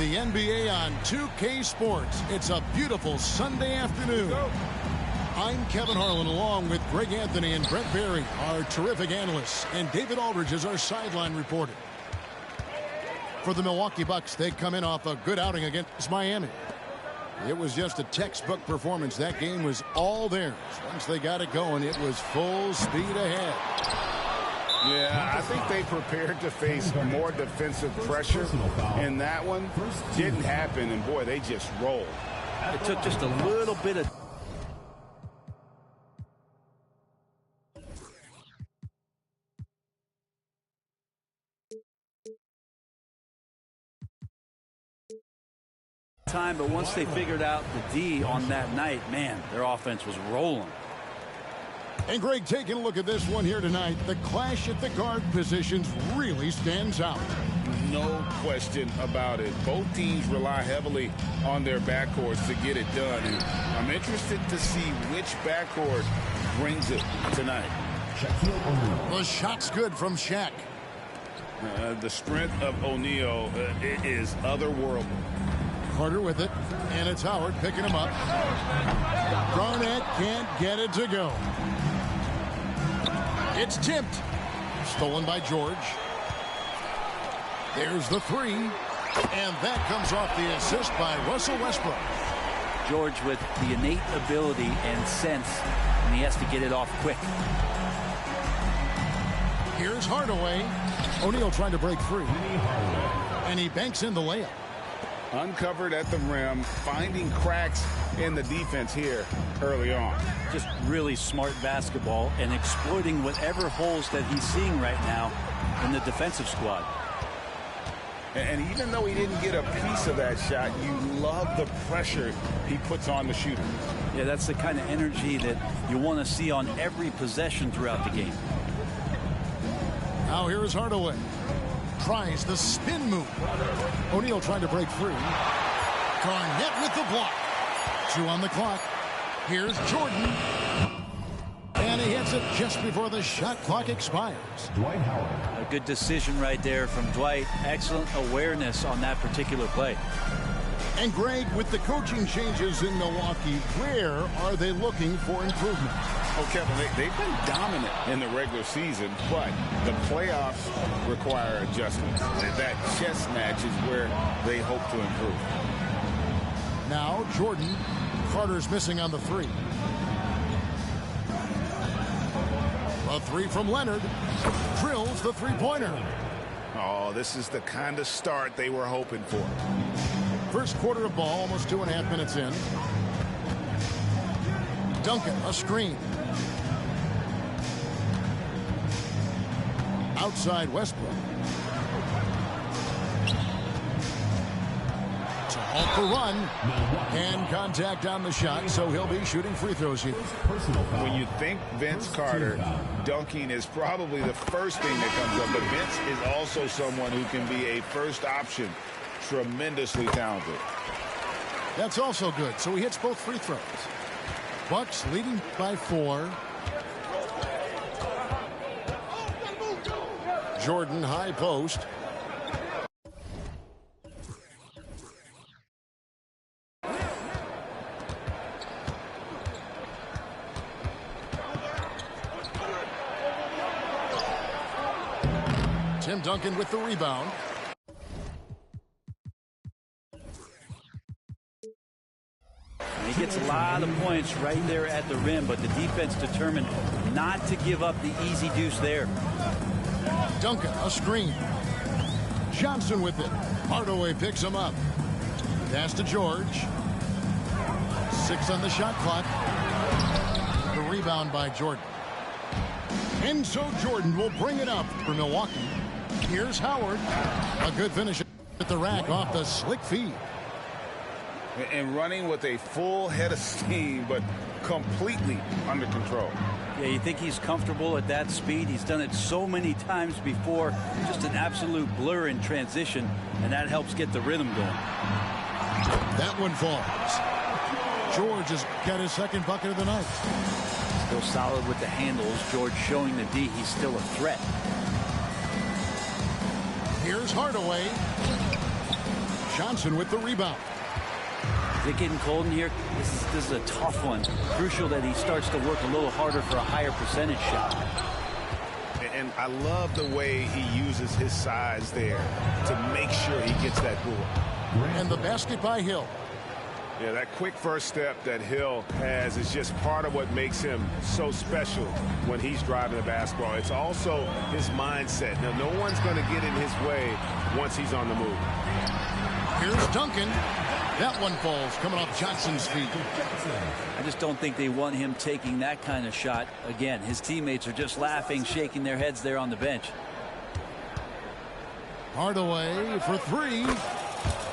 The NBA on 2K Sports. It's a beautiful Sunday afternoon. I'm Kevin Harlan along with Greg Anthony and Brett Berry, our terrific analysts, and David Aldridge is our sideline reporter. For the Milwaukee Bucks, they come in off a good outing against Miami. It was just a textbook performance. That game was all theirs. Once they got it going, it was full speed ahead. Yeah, I think they prepared to face more defensive pressure, and that one didn't happen, and boy, they just rolled. It took just a little bit of time, but once they figured out the D on that night, man, their offense was rolling. And Greg, taking a look at this one here tonight, the clash at the guard positions really stands out. No question about it. Both teams rely heavily on their backcourts to get it done. And I'm interested to see which backcourt brings it tonight. The shot's good from Shaq. The strength of O'Neal is otherworldly. Carter with it, and it's Howard picking him up. Garnett can't get it to go. It's tipped. Stolen by George. There's the three. And that comes off the assist by Russell Westbrook. George with the innate ability and sense, and he has to get it off quick. Here's Hardaway. O'Neal trying to break free. And he banks in the layup. Uncovered at the rim, finding cracks in the defense here early on. Just really smart basketball and exploiting whatever holes that he's seeing right now in the defensive squad. And even though he didn't get a piece of that shot, you love the pressure he puts on the shooter. Yeah, that's the kind of energy that you want to see on every possession throughout the game. Now here is Hardaway. Tries the spin move. O'Neal trying to break free. Garnett with the block. 2 on the clock. Here's Jordan. And he hits it just before the shot clock expires. Dwight Howard. A good decision right there from Dwight. Excellent awareness on that particular play. And Greg, with the coaching changes in Milwaukee, where are they looking for improvement? Oh, Kevin, they've been dominant in the regular season, but the playoffs require adjustments. That chess match is where they hope to improve. Now Jordan. Carter's missing on the three. A three from Leonard. Drills the three-pointer. Oh, this is the kind of start they were hoping for. First quarter of ball, almost 2.5 minutes in. Duncan, a screen. Outside Westbrook. To halt the run. And contact on the shot, so he'll be shooting free throws here. When you think Vince Carter, dunking is probably the first thing that comes up. But Vince is also someone who can be a first option. Tremendously talented. That's also good. So he hits both free throws. Bucks leading by 4. Jordan high post. Tim Duncan with the rebound. He gets a lot of points right there at the rim, but the defense determined not to give up the easy deuce there. Duncan, a screen. Johnson with it. Hardaway picks him up. Pass to George. 6 on the shot clock. The rebound by Jordan. And so Jordan will bring it up for Milwaukee. Here's Howard. A good finish at the rack off the slick feed. And running with a full head of steam, but completely under control. Yeah, you think he's comfortable at that speed. He's done it so many times before. Just an absolute blur in transition, and that helps get the rhythm going. That one falls. George has got his second bucket of the night. Still solid with the handles. George showing the D he's still a threat. Here's Hardaway. Johnson with the rebound. Is it getting cold in here? This is a tough one. Crucial that he starts to work a little harder for a higher percentage shot. And I love the way he uses his size there to make sure he gets that board. And the basket by Hill. Yeah, that quick first step that Hill has is just part of what makes him so special when he's driving the basketball. It's also his mindset. Now, no one's going to get in his way once he's on the move. Here's Duncan. That one falls coming off Johnson's feet. I just don't think they want him taking that kind of shot again. His teammates are just laughing, shaking their heads there on the bench. Hardaway for three.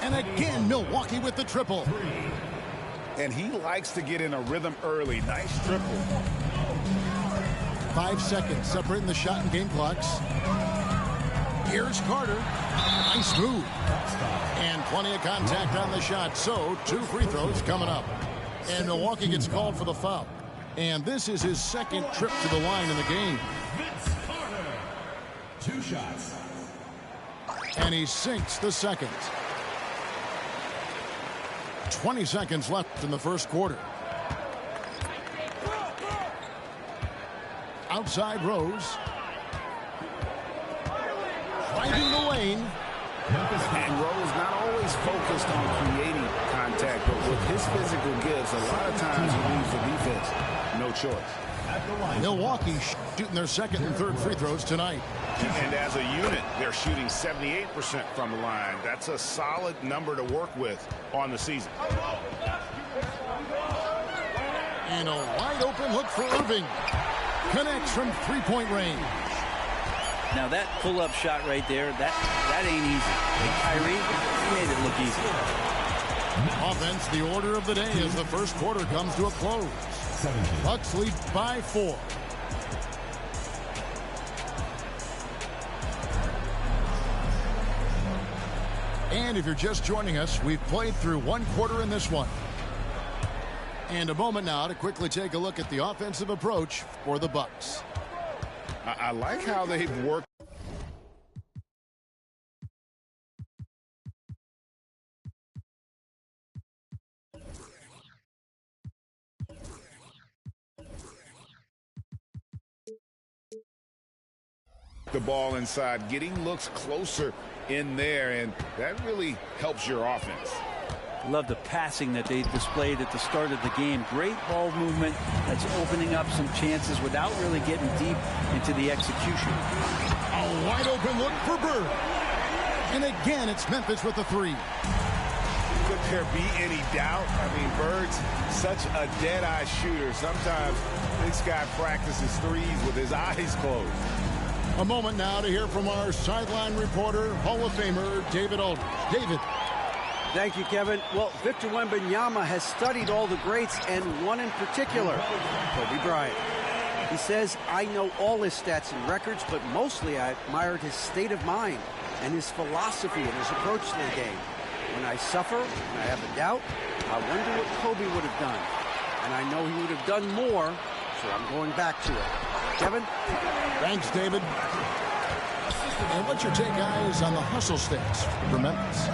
And again, Milwaukee with the triple. And he likes to get in a rhythm early. Nice triple. 5 seconds separating the shot and game clocks. Here's Carter. Nice move. And plenty of contact on the shot. So 2 free throws coming up. And Milwaukee gets called for the foul. And this is his second trip to the line in the game. Vince Carter. 2 shots. And he sinks the second. 20 seconds left in the first quarter. Outside Rose. Driving the lane. And Rose not always focused on creating contact, but with his physical gifts, a lot of times he leaves the defense no choice. Milwaukee shooting their second and third free throws tonight. And as a unit, they're shooting 78% from the line. That's a solid number to work with on the season. And a wide open look for Irving. Connects from three-point range. Now that pull-up shot right there, that ain't easy. Kyrie, he made it look easy. Offense, the order of the day as the first quarter comes to a close. Bucks lead by 4. And if you're just joining us, we've played through 1 quarter in this one. And a moment now to quickly take a look at the offensive approach for the Bucks. I like how they've worked. The ball inside, getting looks closer in there, and that really helps your offense. Love the passing that they displayed at the start of the game. Great ball movement that's opening up some chances without really getting deep into the execution. A wide open look for Bird. And again, it's Memphis with the 3. Could there be any doubt? I mean, Bird's such a dead-eye shooter. Sometimes this guy practices threes with his eyes closed. A moment now to hear from our sideline reporter, Hall of Famer David Aldridge. David. Thank you, Kevin. Well, Victor Wembanyama has studied all the greats and one in particular, Kobe Bryant. He says, I know all his stats and records, but mostly I admired his state of mind and his philosophy and his approach to the game. When I suffer, when I have a doubt, I wonder what Kobe would have done. And I know he would have done more, so I'm going back to it. Kevin? Thanks, David. And what's your take, guys, on the hustle stats for Memphis?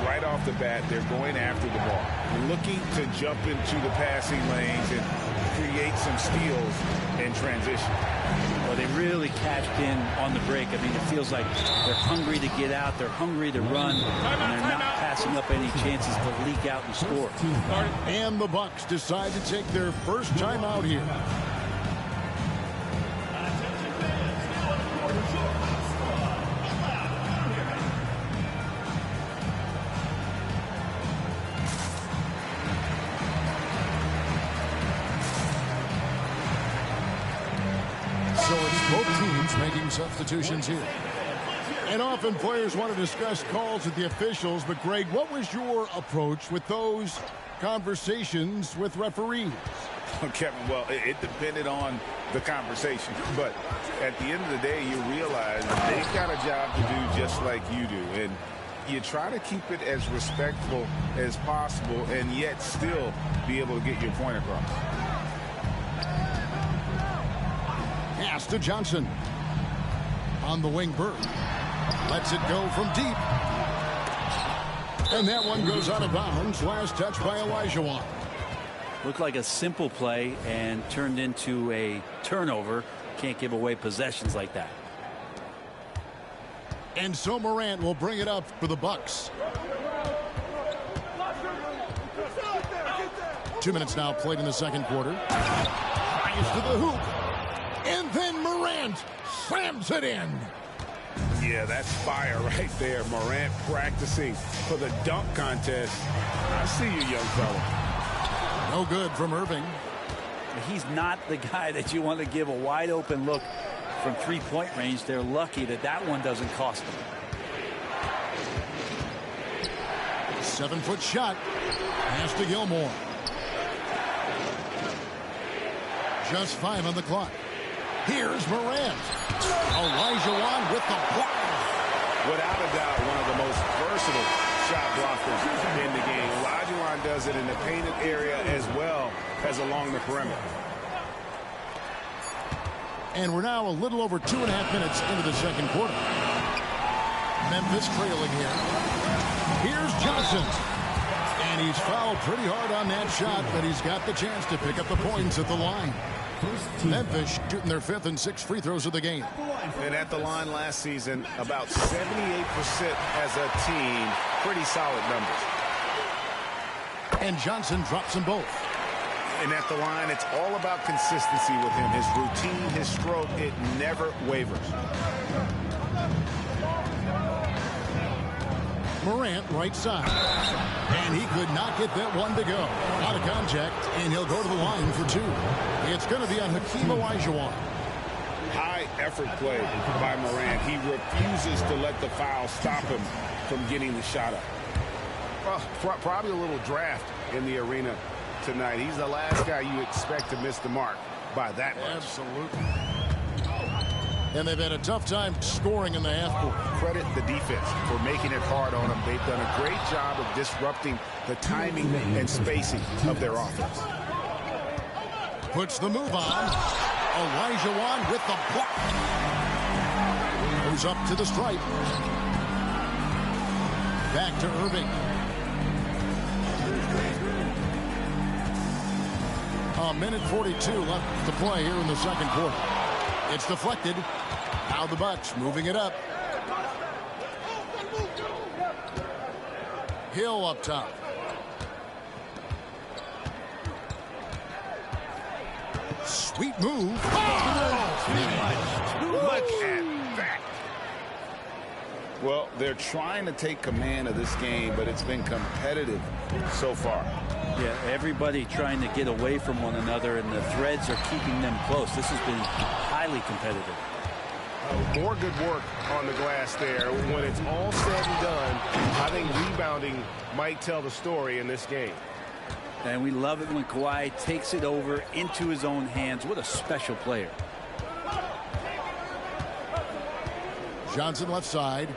Right off the bat, they're going after the ball, looking to jump into the passing lanes and create some steals in transition. Well, they really cashed in on the break. I mean, it feels like they're hungry to get out, they're hungry to run, and they're not passing up any chances to leak out and score. And the Bucks decide to take their first time out here. So it's both teams making substitutions here. And often players want to discuss calls with the officials, but Greg, what was your approach with those conversations with referees? Kevin, well, it depended on the conversation, but at the end of the day, you realize they've got a job to do just like you do, and you try to keep it as respectful as possible and yet still be able to get your point across. Pass to Johnson. On the wing, Bird. Lets it go from deep. And that one goes out of bounds. Last touch by Olajuwon. Looked like a simple play and turned into a turnover. Can't give away possessions like that. And so Morant will bring it up for the Bucks. 2 minutes now played in the second quarter. Fires to the hoop. And then Morant slams it in. Yeah, that's fire right there. Morant practicing for the dunk contest. I see you, young fella. No good from Irving. He's not the guy that you want to give a wide open look from three-point range. They're lucky that that one doesn't cost them. 7-foot shot. Pass to Gilmore. Just 5 on the clock. Here's Morant. Olajuwon with the block. Without a doubt, one of the most versatile shot blockers in the game. Olajuwon does it in the painted area as well as along the perimeter. And we're now a little over 2.5 minutes into the second quarter. Memphis trailing here. Here's Johnson. And he's fouled pretty hard on that shot, but he's got the chance to pick up the points at the line. Memphis shooting their 5th and 6th free throws of the game. And at the line last season, about 78% as a team. Pretty solid numbers. And Johnson drops them both. And at the line, it's all about consistency with him. His routine, his stroke, it never wavers. Morant right side. And he could not get that one to go. Out of contact, and he'll go to the line for 2. It's going to be on Hakeem Olajuwon. High effort play by Morant. He refuses to let the foul stop him from getting the shot up. Well, probably a little draft in the arena tonight. He's the last guy you expect to miss the mark by that much. Absolutely. And they've had a tough time scoring in the half court. Credit the defense for making it hard on them. They've done a great job of disrupting the timing and spacing of their offense. Puts the move on. Olajuwon with the block. Goes up to the stripe. Back to Irving. A minute 42 left to play here in the second quarter. It's deflected. Now the Bucks moving it up. Hill up top. Sweet move. Look at that. Well, they're trying to take command of this game, but it's been competitive so far. Yeah, everybody trying to get away from one another, and the threads are keeping them close. This has been highly competitive. More good work on the glass there. When it's all said and done, I think rebounding might tell the story in this game. And we love it when Kawhi takes it over into his own hands. What a special player. Johnson left side.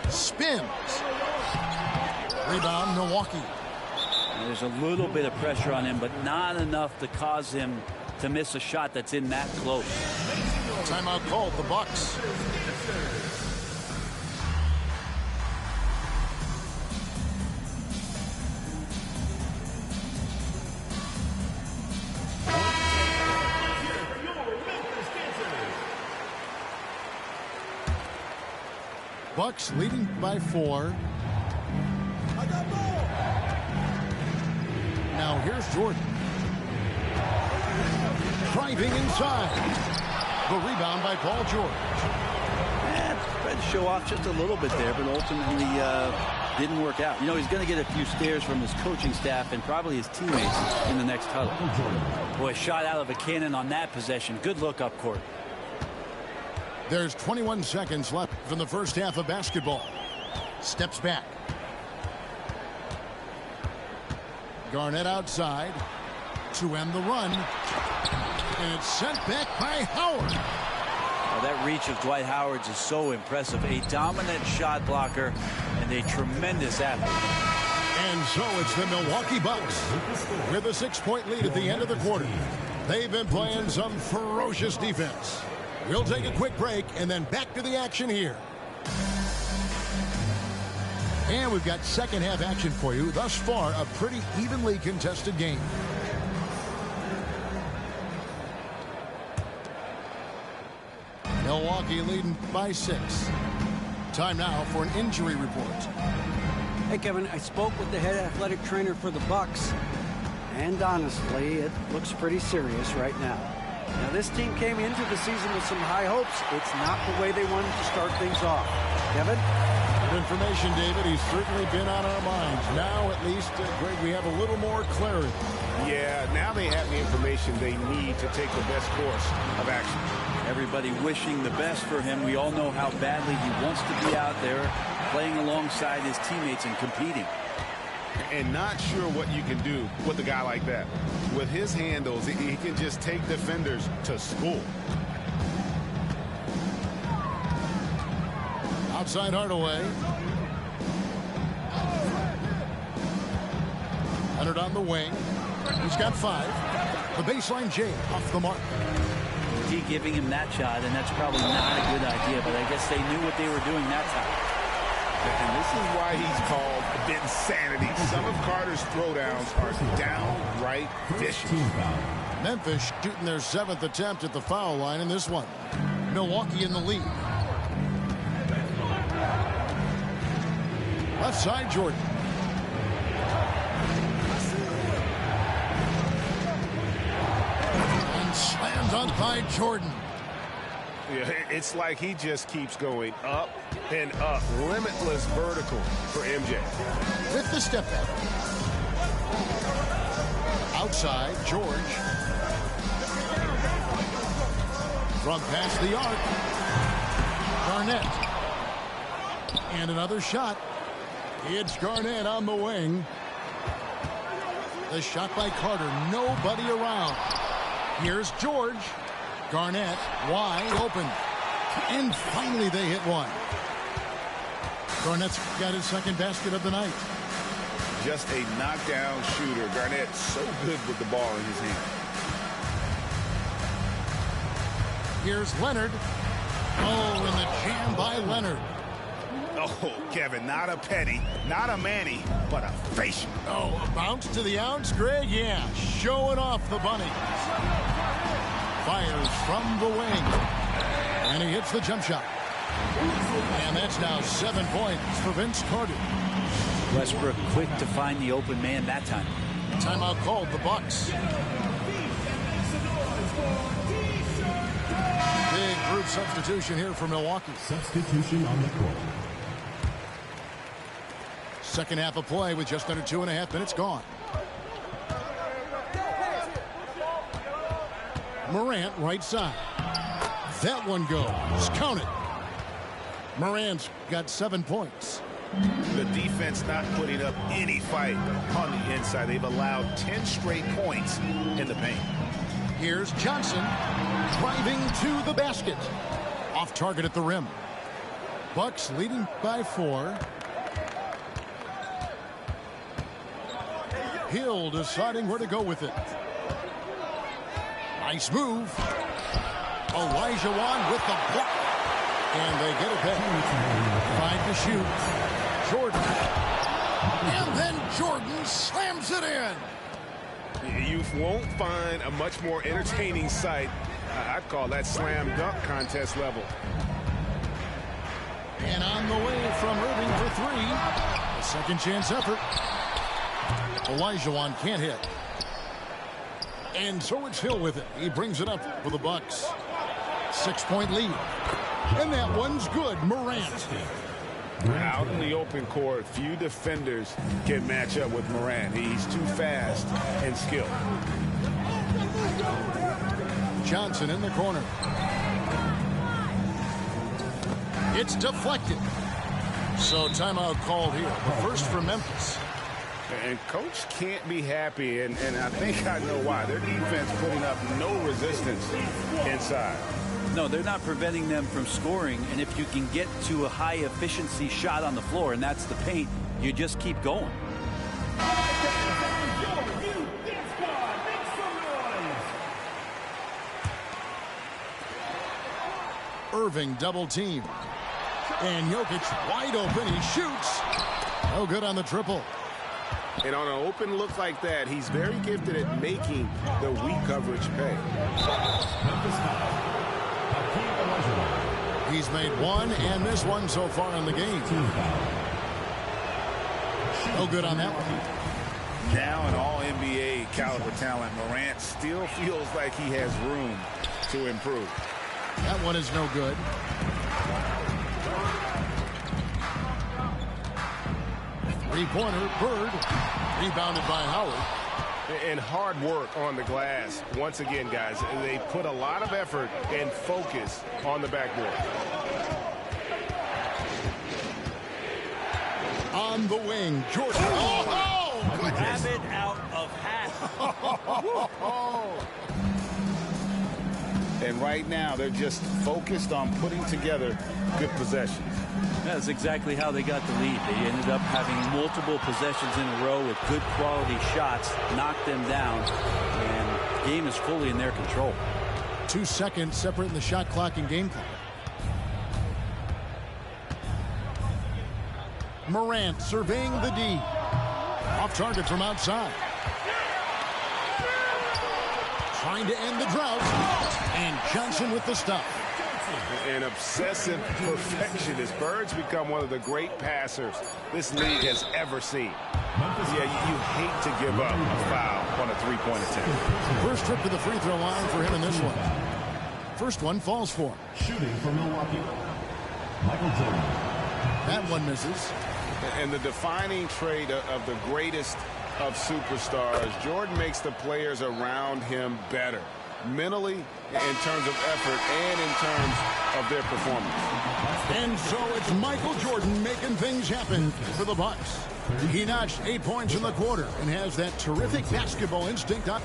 Spins. Rebound, Milwaukee. There's a little bit of pressure on him, but not enough to cause him to miss a shot that's in that close. Timeout called, the Bucks. Bucks leading by 4. Now here's Jordan. Driving inside. The rebound by Paul George. Tried to show off just a little bit there, but ultimately didn't work out. You know, he's going to get a few stares from his coaching staff and probably his teammates in the next huddle. Boy, shot out of a cannon on that possession. Good look up court. There's 21 seconds left from the first half of basketball. Steps back. Garnett outside to end the run. And it's sent back by Howard. Well, that reach of Dwight Howard's is so impressive. A dominant shot blocker and a tremendous athlete. And so it's the Milwaukee Bucks with a 6-point lead at the end of the quarter. They've been playing some ferocious defense. We'll take a quick break and then back to the action here. And we've got second half action for you. Thus far, a pretty evenly contested game. Milwaukee leading by 6. Time now for an injury report. Hey, Kevin, I spoke with the head athletic trainer for the Bucks, and honestly, it looks pretty serious right now. Now, this team came into the season with some high hopes. It's not the way they wanted to start things off. Kevin? Good information, David. He's certainly been on our minds. Now, at least, Greg, we have a little more clarity. Yeah, now they have the information they need to take the best course of action. Everybody wishing the best for him. We all know how badly he wants to be out there playing alongside his teammates and competing. And not sure what you can do with a guy like that. With his handles, he can just take defenders to school. Outside Hardaway. Leonard on the wing. He's got 5. The baseline J off the mark. D giving him that shot, and that's probably not a good idea, but I guess they knew what they were doing that time. And this is why he's called insanity. Some of Carter's throwdowns are downright vicious. Memphis shooting their 7th attempt at the foul line in this one. Milwaukee in the lead. Left side, Jordan. And slammed on by Jordan. Yeah, it's like he just keeps going up and up. Limitless vertical for MJ. With the step back. Outside, George. From past the arc. Garnett. And another shot. It's Garnett on the wing. The shot by Carter. Nobody around. Here's George. Garnett wide open. And finally they hit one. Garnett's got his second basket of the night. Just a knockdown shooter. Garnett so good with the ball in his hand. Here's Leonard. Oh, and the jam by Leonard. Oh, Kevin, not a petty, not a Manny, but a facial. Oh, a bounce to the ounce, Greg? Yeah, showing off the bunny. Fires from the wing. And he hits the jump shot. And that's now 7 points for Vince Carter. Westbrook quick to find the open man that time. Timeout called, the Bucks. Big group substitution here for Milwaukee. Substitution on the court. Second half of play with just under 2.5 minutes gone. Morant right side. That one goes. Count it. Morant's got 7 points. The defense not putting up any fight on the inside. They've allowed 10 straight points in the paint. Here's Johnson driving to the basket. Off target at the rim. Bucks leading by 4. Hill deciding where to go with it. Nice move. Elijah Wan with the block. And they get it back. 5 to shoot. Jordan. And then Jordan slams it in. You won't find a much more entertaining sight. I'd call that slam dunk contest level. And on the way from Irving for 3. A second chance effort. Elijah Wan can't hit. And so it's Hill with it. He brings it up for the Bucks. 6-point lead. And that one's good. Morant. Out in the open court, few defenders can match up with Morant. He's too fast and skilled. Johnson in the corner. It's deflected. So timeout called here. The first for Memphis. And coach can't be happy, and I think I know why. Their defense putting up no resistance inside. No, they're not preventing them from scoring, and if you can get to a high efficiency shot on the floor, and that's the paint, you just keep going. Irving double team. And Jokic wide open. He shoots. No good on the triple. And on an open look like that, he's very gifted at making the weak coverage pay. He's made one and missed one so far in the game. No good on that one. Now an all-NBA caliber talent, Morant still feels like he has room to improve. That one is no good. Three-pointer, Bird. Rebounded by Howard. And hard work on the glass. Once again, guys, they put a lot of effort and focus on the backboard. On the wing, Jordan. Oh, goodness. Rabbit out of hat. And right now, they're just focused on putting together good possessions. That's exactly how they got the lead. They ended up having multiple possessions in a row with good quality shots, knocked them down, and the game is fully in their control. 2 seconds separating the shot clock and game clock. Morant surveying the D. Off target from outside. Trying to end the drought. And Johnson with the stop. An obsessive perfectionist. Bird's become one of the great passers this league has ever seen. Yeah, you hate to give up a foul on a three-point attempt. First trip to the free throw line for him in this one. First one falls for him. Shooting for Milwaukee, Michael Jordan. That one misses. And the defining trait of the greatest of superstars, Jordan makes the players around him better. Mentally, in terms of effort, and in terms of their performance. And so it's Michael Jordan making things happen for the Bucks. He notched 8 points in the quarter and has that terrific basketball instinct up.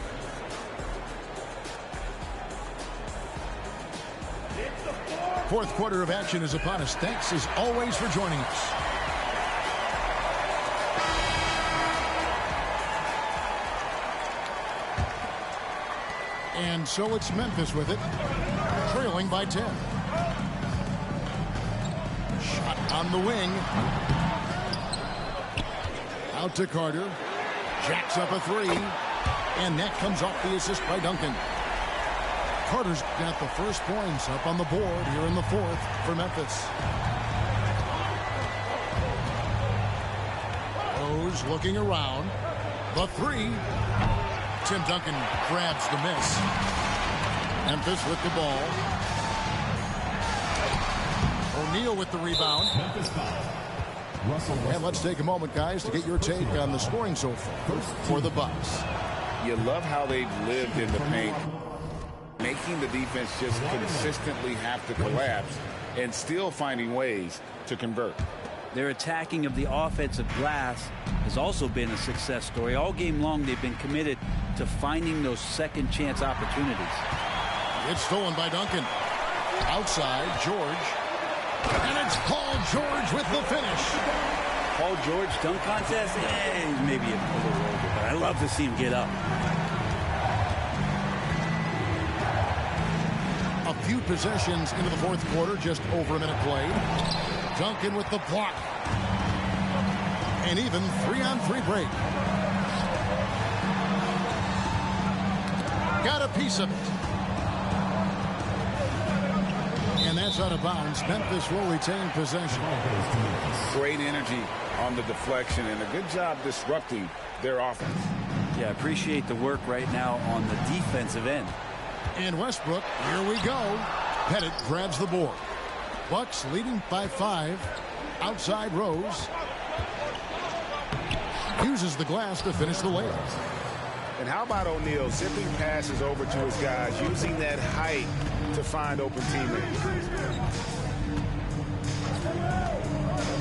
Fourth quarter of action is upon us. Thanks as always for joining us. And so it's Memphis with it, trailing by 10. Shot on the wing. Out to Carter. Jacks up a three. And that comes off the assist by Duncan. Carter's got the first points up on the board here in the fourth for Memphis. Rose looking around. The three. Tim Duncan grabs the miss. Memphis with the ball. O'Neal with the rebound. And let's take a moment, guys, to get your take on the scoring so far for the Bucks. You love how they've lived in the paint, making the defense just consistently have to collapse and still finding ways to convert. Their attacking of the offensive glass has also been a success story. All game long, they've been committed to finding those second chance opportunities. It's stolen by Duncan. Outside, George. And it's Paul George with the finish. Paul George dunk contest? Maybe a little over, but I love to see him get up. A few possessions into the fourth quarter, just over a minute played. Duncan with the block. And even 3-on-3 break. Got a piece of it. And that's out of bounds. Memphis will retain possession. Great energy on the deflection and a good job disrupting their offense. Yeah, I appreciate the work right now on the defensive end. And Westbrook, here we go. Pettit grabs the board. Bucks leading by 5. Outside Rose. Uses the glass to finish the layup. And how about O'Neal zipping passes over to his guys, using that height to find open teammates.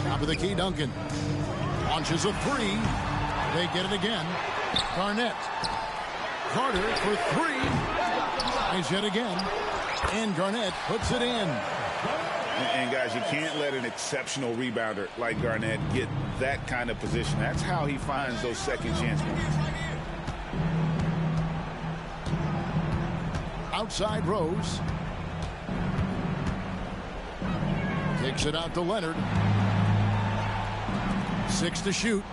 Top of the key, Duncan. Launches a three. They get it again. Garnett. Carter for three. Is yet again. And Garnett puts it in. And guys, you can't let an exceptional rebounder like Garnett get that kind of position. That's how he finds those second chance points. Outside Rose. Kicks it out to Leonard. 6 to shoot.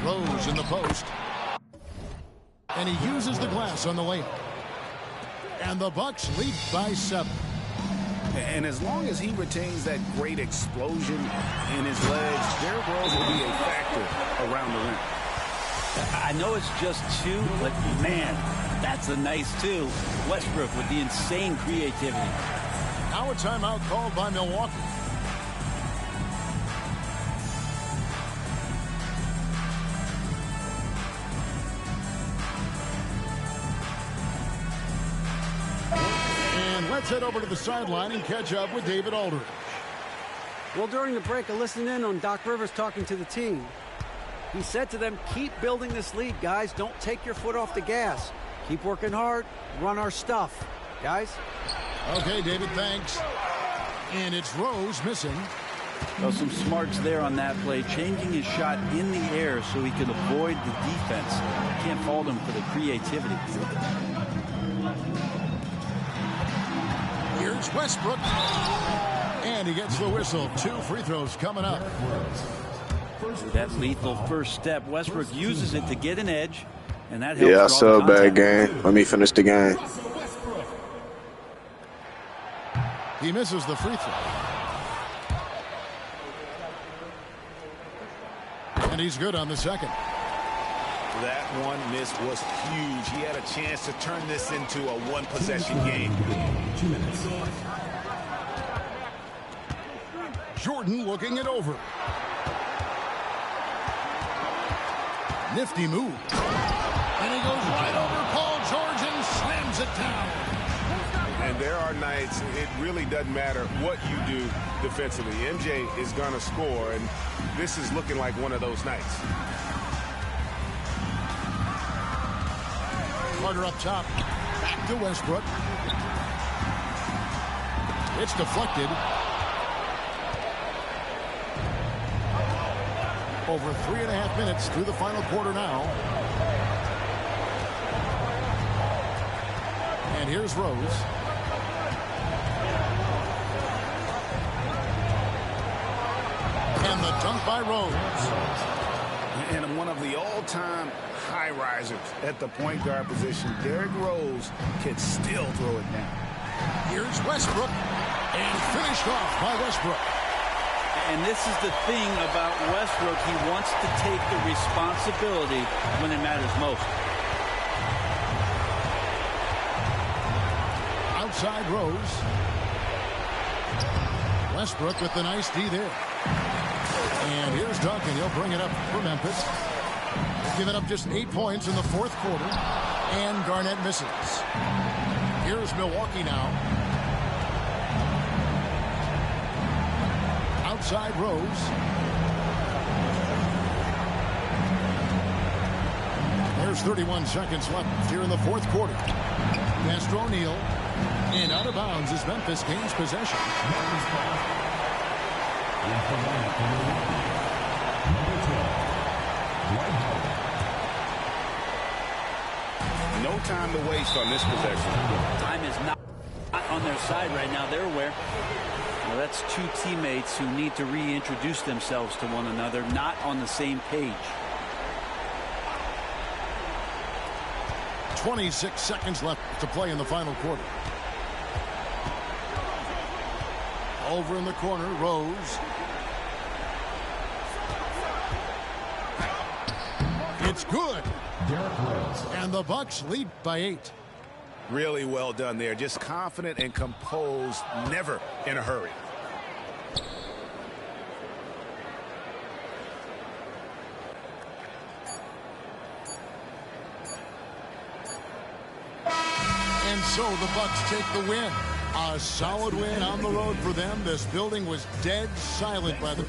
Rose in the post. And he uses the glass on the layup. And the Bucks lead by 7. And as long as he retains that great explosion in his legs, Derrick Rose will be a factor around the rim. I know it's just 2, but man, that's a nice 2. Westbrook with the insane creativity. Now a timeout called by Milwaukee. And let's head over to the sideline and catch up with David Aldridge. Well, during the break, I listened in on Doc Rivers talking to the team. He said to them, keep building this lead, guys. Don't take your foot off the gas. Keep working hard. Run our stuff, guys. Okay, David, thanks. And it's Rose missing. Well, some smarts there on that play, changing his shot in the air so he could avoid the defense. Can't fault him for the creativity. Here's Westbrook. And he gets the whistle. 2 free throws coming up. That lethal first step. Westbrook uses it to get an edge, and that helps. Yeah, I saw a bad game. Let me finish the game. He misses the free throw. And he's good on the second. That one miss was huge. He had a chance to turn this into a one-possession game. 2 minutes. Jordan looking it over. Nifty move. And he goes right over Paul George and slams it down. And there are nights it really doesn't matter what you do defensively. MJ is going to score, and this is looking like one of those nights. Carter up top. Back to Westbrook. It's deflected. Over 3.5 minutes through the final quarter now. And here's Rose. And the dunk by Rose. And one of the all-time high risers at the point guard position, Derrick Rose can still throw it down. Here's Westbrook. And finished off by Westbrook. And this is the thing about Westbrook. He wants to take the responsibility when it matters most. Outside Rose. Westbrook with the nice D there. And here's Duncan. He'll bring it up for Memphis. Giving up just 8 points in the fourth quarter. And Garnett misses. Here's Milwaukee now. Outside Rose. There's 31 seconds left here in the fourth quarter. Pass to O'Neal. And out of bounds as Memphis gains possession. No time to waste on this possession. Time is not on their side right now. They're aware. Well, that's 2 teammates who need to reintroduce themselves to one another, not on the same page. 26 seconds left to play in the final quarter. Over in the corner, Rose. It's good. Derrick Rose. And the Bucks lead by 8. Really well done there. Just confident and composed, never in a hurry. And so the Bucks take the win. A solid win on the road for them. This building was dead silent by the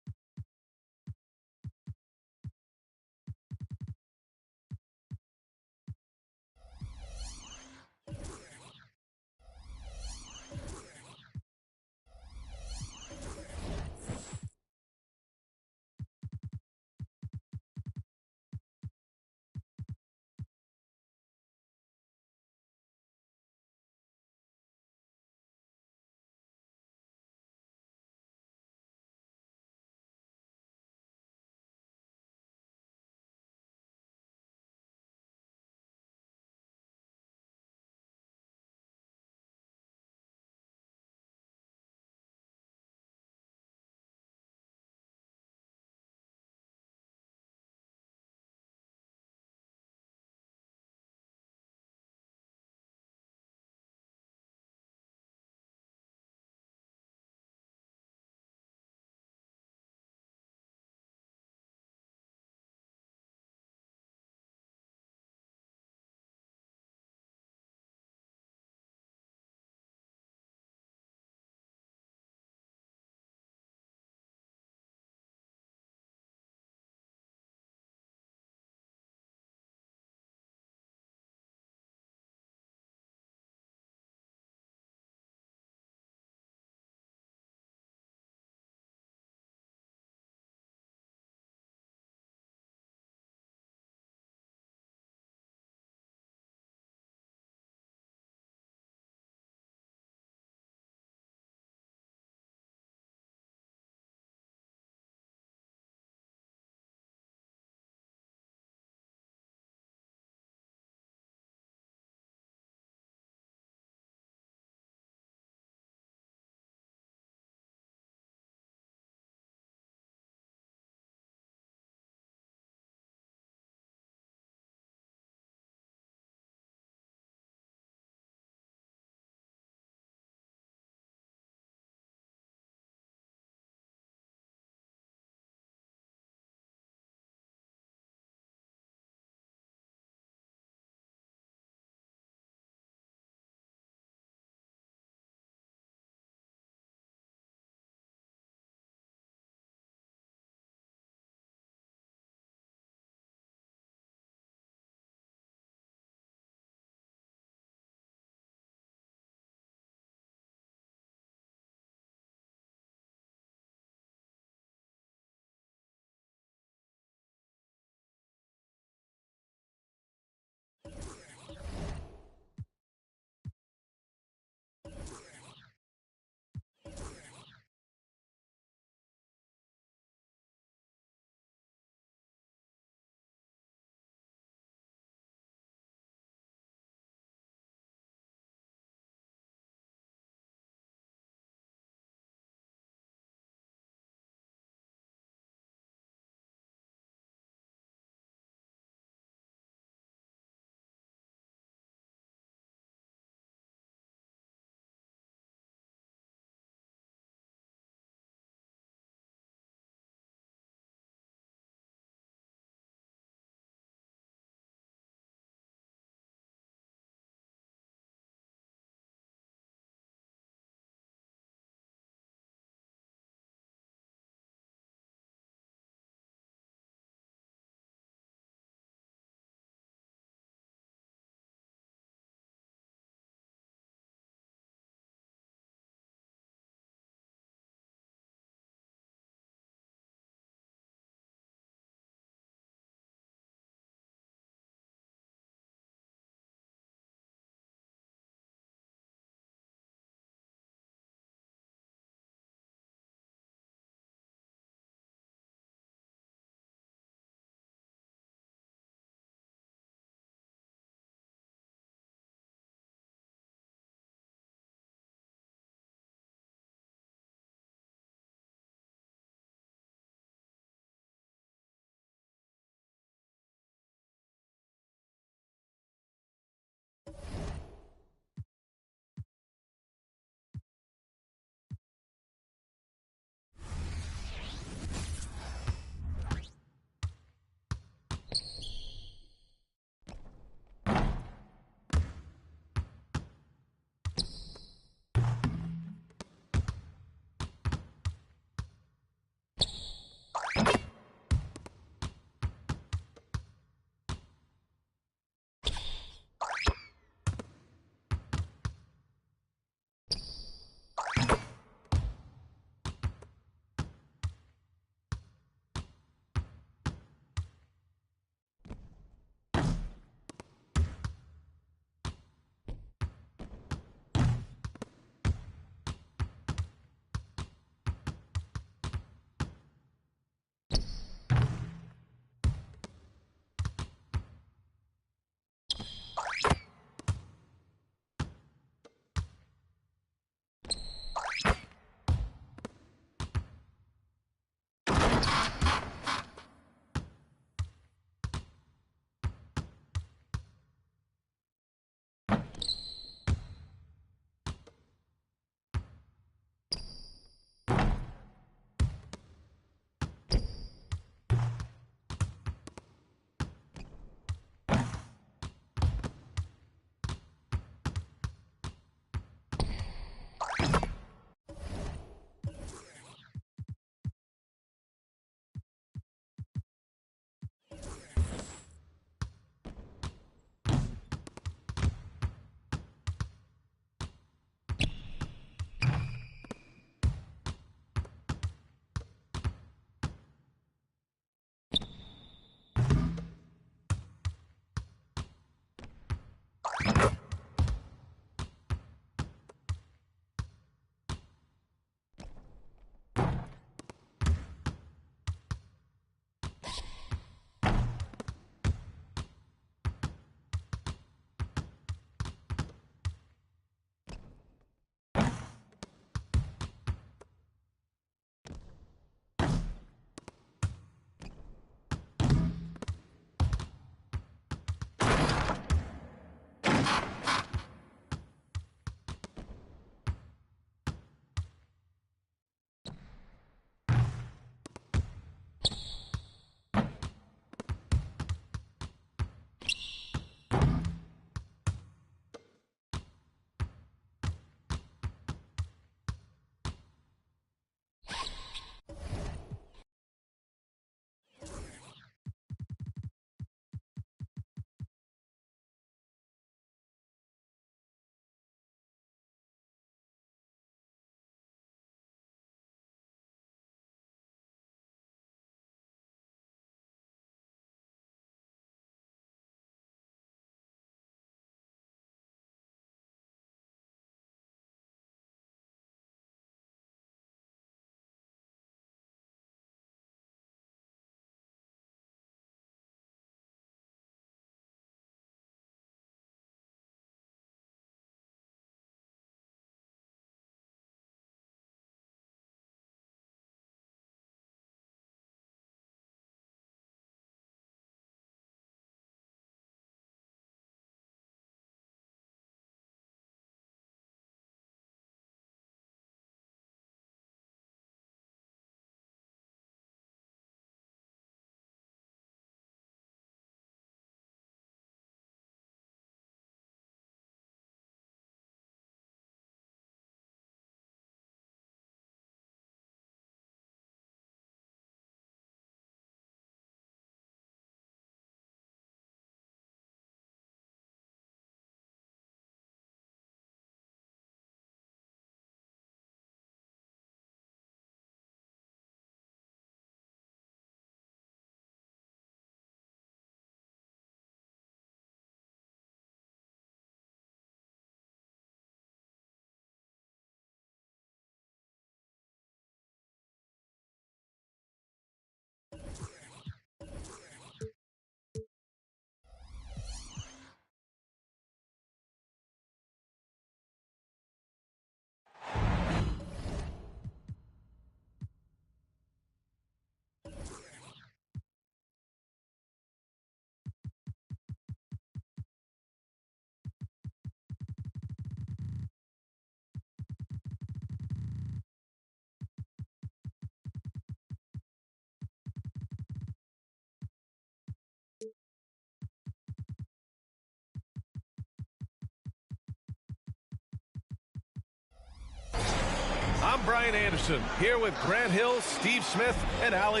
I'm Brian Anderson, here with Grant Hill, Steve Smith, and Allie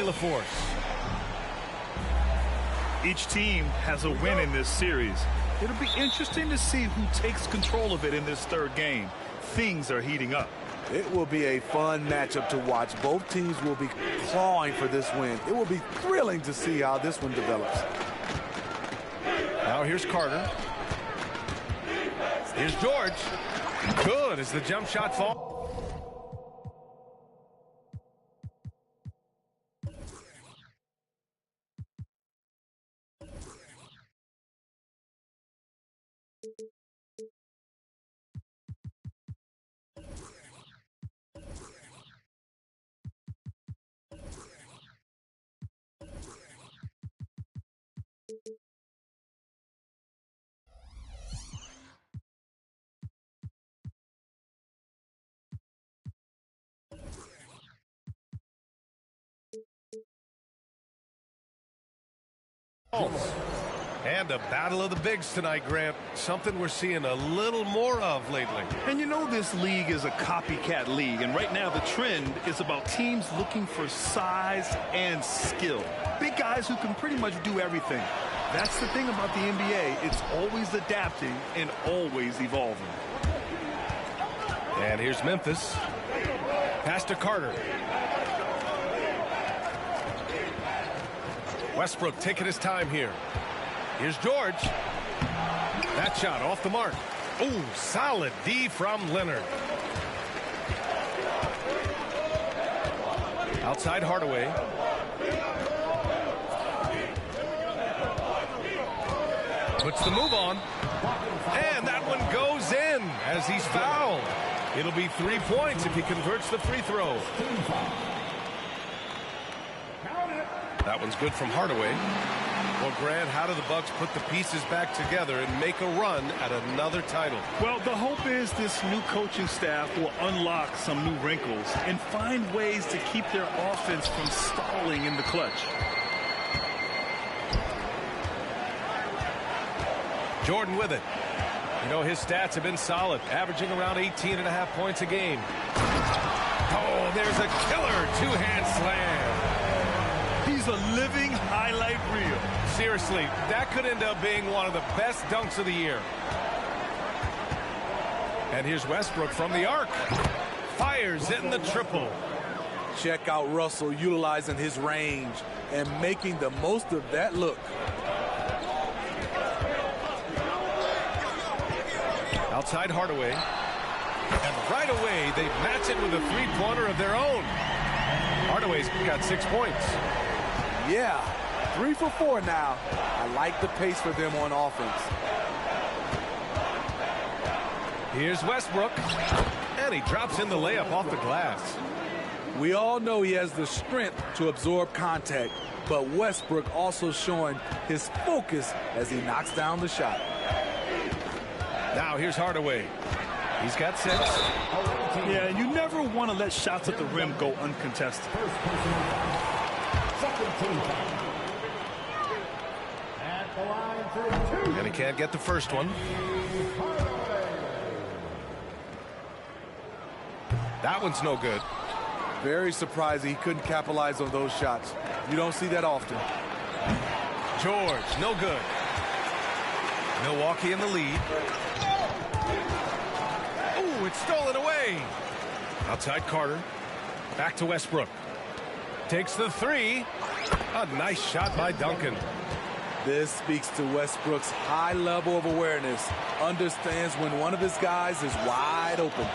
LaForce. Each team has a win in this series. It'll be interesting to see who takes control of it in this third game. Things are heating up. It will be a fun matchup to watch. Both teams will be clawing for this win. It will be thrilling to see how this one develops. Now here's Carter. Here's George. Good as the jump shot falls. And a battle of the bigs tonight, Grant. Something we're seeing a little more of lately. And you know this league is a copycat league, and right now the trend is about teams looking for size and skill. Big guys who can pretty much do everything. That's the thing about the NBA. It's always adapting and always evolving. And here's Memphis. Pass to Carter. Westbrook taking his time here. Here's George. That shot off the mark. Ooh, solid D from Leonard. Outside Hardaway. Puts the move on. And that one goes in as he's fouled. It'll be 3 points if he converts the free throw. That one's good from Hardaway. Well, Grant, how do the Bucks put the pieces back together and make a run at another title? Well, the hope is this new coaching staff will unlock some new wrinkles and find ways to keep their offense from stalling in the clutch. Jordan with it. You know, his stats have been solid, averaging around 18.5 points a game. Oh, there's a killer two-hand slam. He's a living highlight reel. Seriously, that could end up being one of the best dunks of the year. And here's Westbrook from the arc. Fires in the triple. Check out Russell utilizing his range and making the most of that look. Outside Hardaway. And right away, they match it with a three-pointer of their own. Hardaway's got 6 points. Yeah, 3 for 4 now. I like the pace for them on offense. Here's Westbrook. And he drops in the layup off the glass. We all know he has the strength to absorb contact, but Westbrook also showing his focus as he knocks down the shot. Now here's Hardaway. He's got 6. Yeah, you never want to let shots at the rim go uncontested. And he can't get the first one. That one's no good. Very surprising he couldn't capitalize on those shots. You don't see that often. George, no good. Milwaukee in the lead. Ooh, it's stolen away. Outside Carter. Back to Westbrook. Takes the 3. A nice shot by Duncan. This speaks to Westbrook's high level of awareness. Understands when one of his guys is wide open.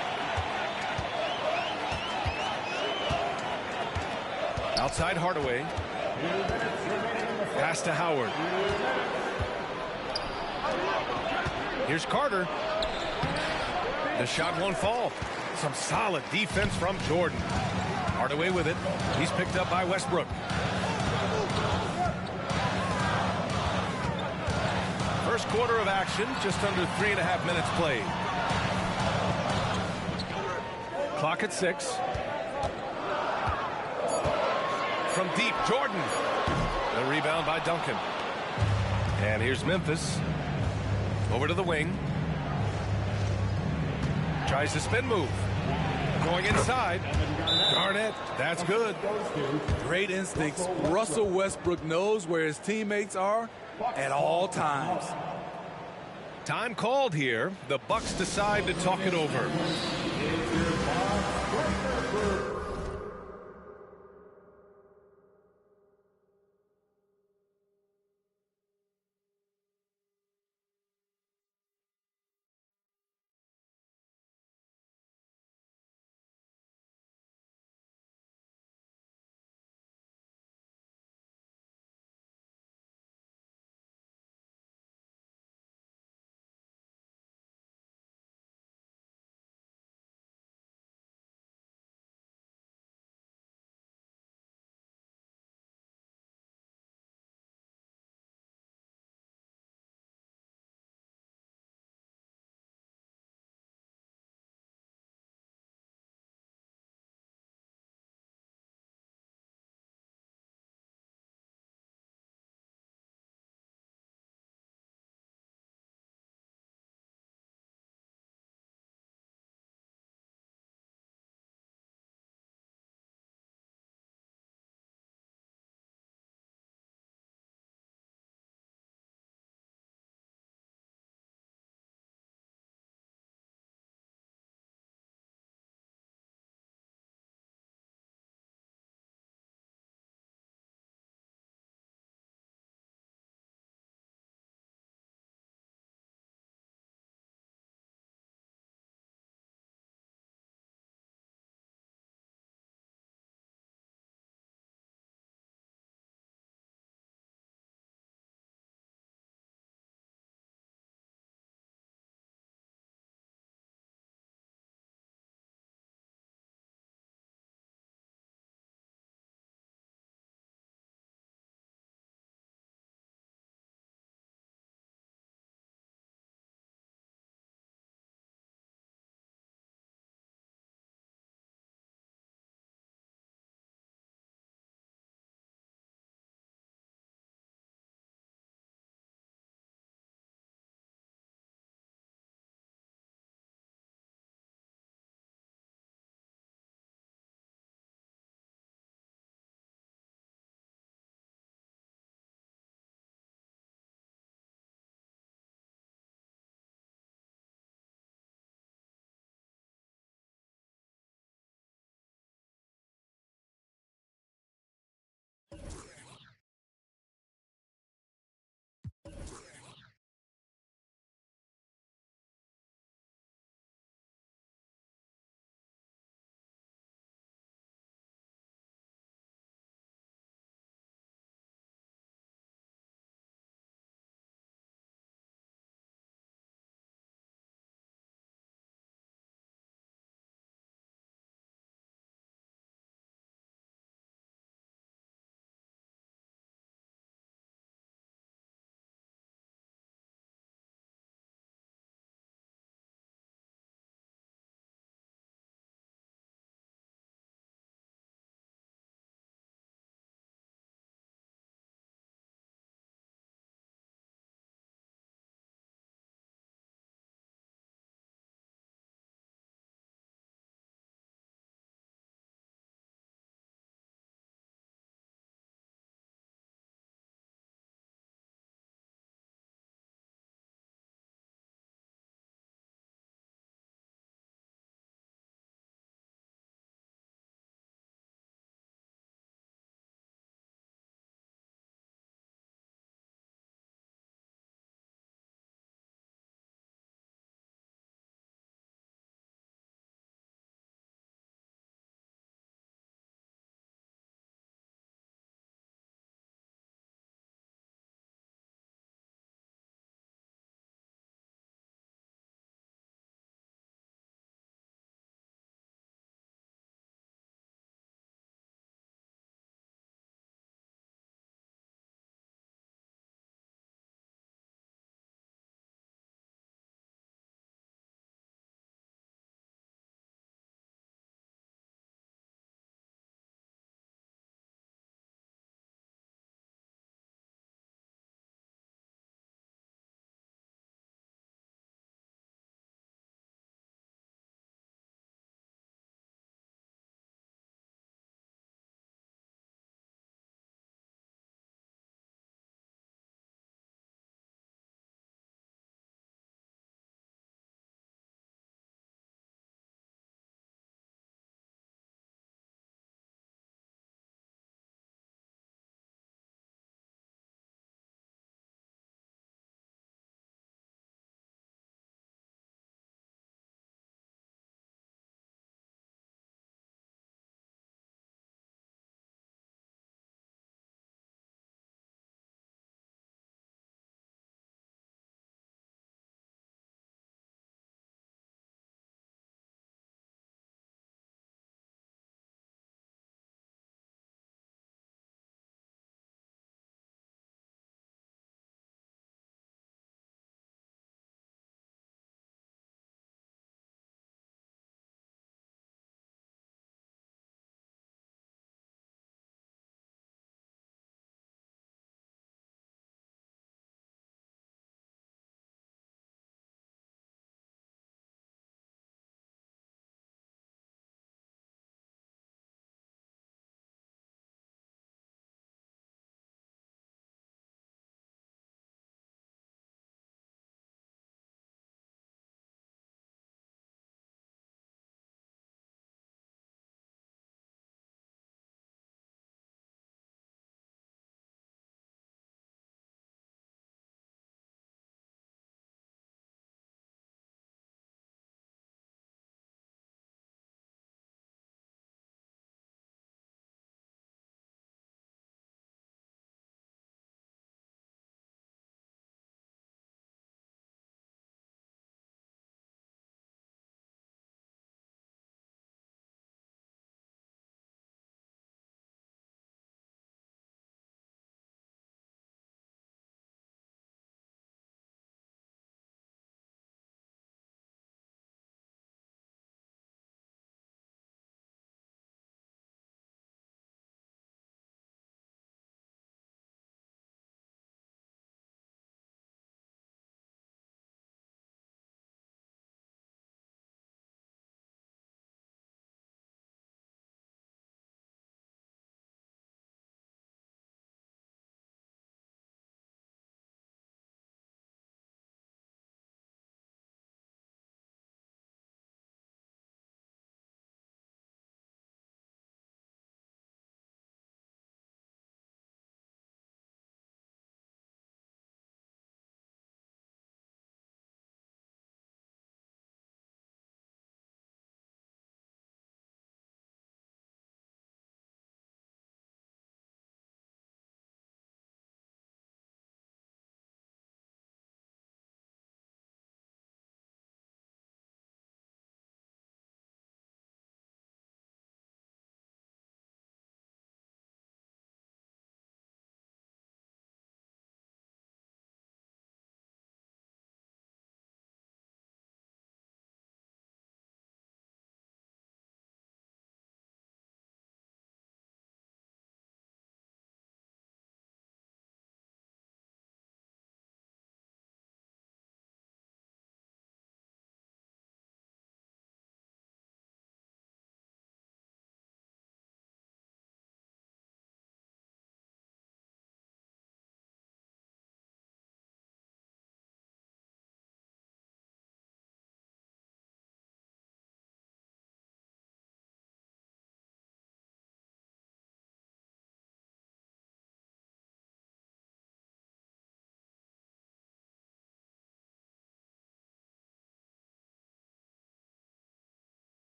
Outside Hardaway. Pass to Howard. Here's Carter. The shot won't fall. Some solid defense from Jordan. Hardaway with it. He's picked up by Westbrook. First quarter of action, just under 3.5 minutes played. Clock at 6. From deep, Jordan. The rebound by Duncan. And here's Memphis. Over to the wing. Tries the spin move. Going inside. Garnett, that's good. Great instincts. Russell Westbrook knows where his teammates are at all times. Time called here. The Bucks decide to talk it over.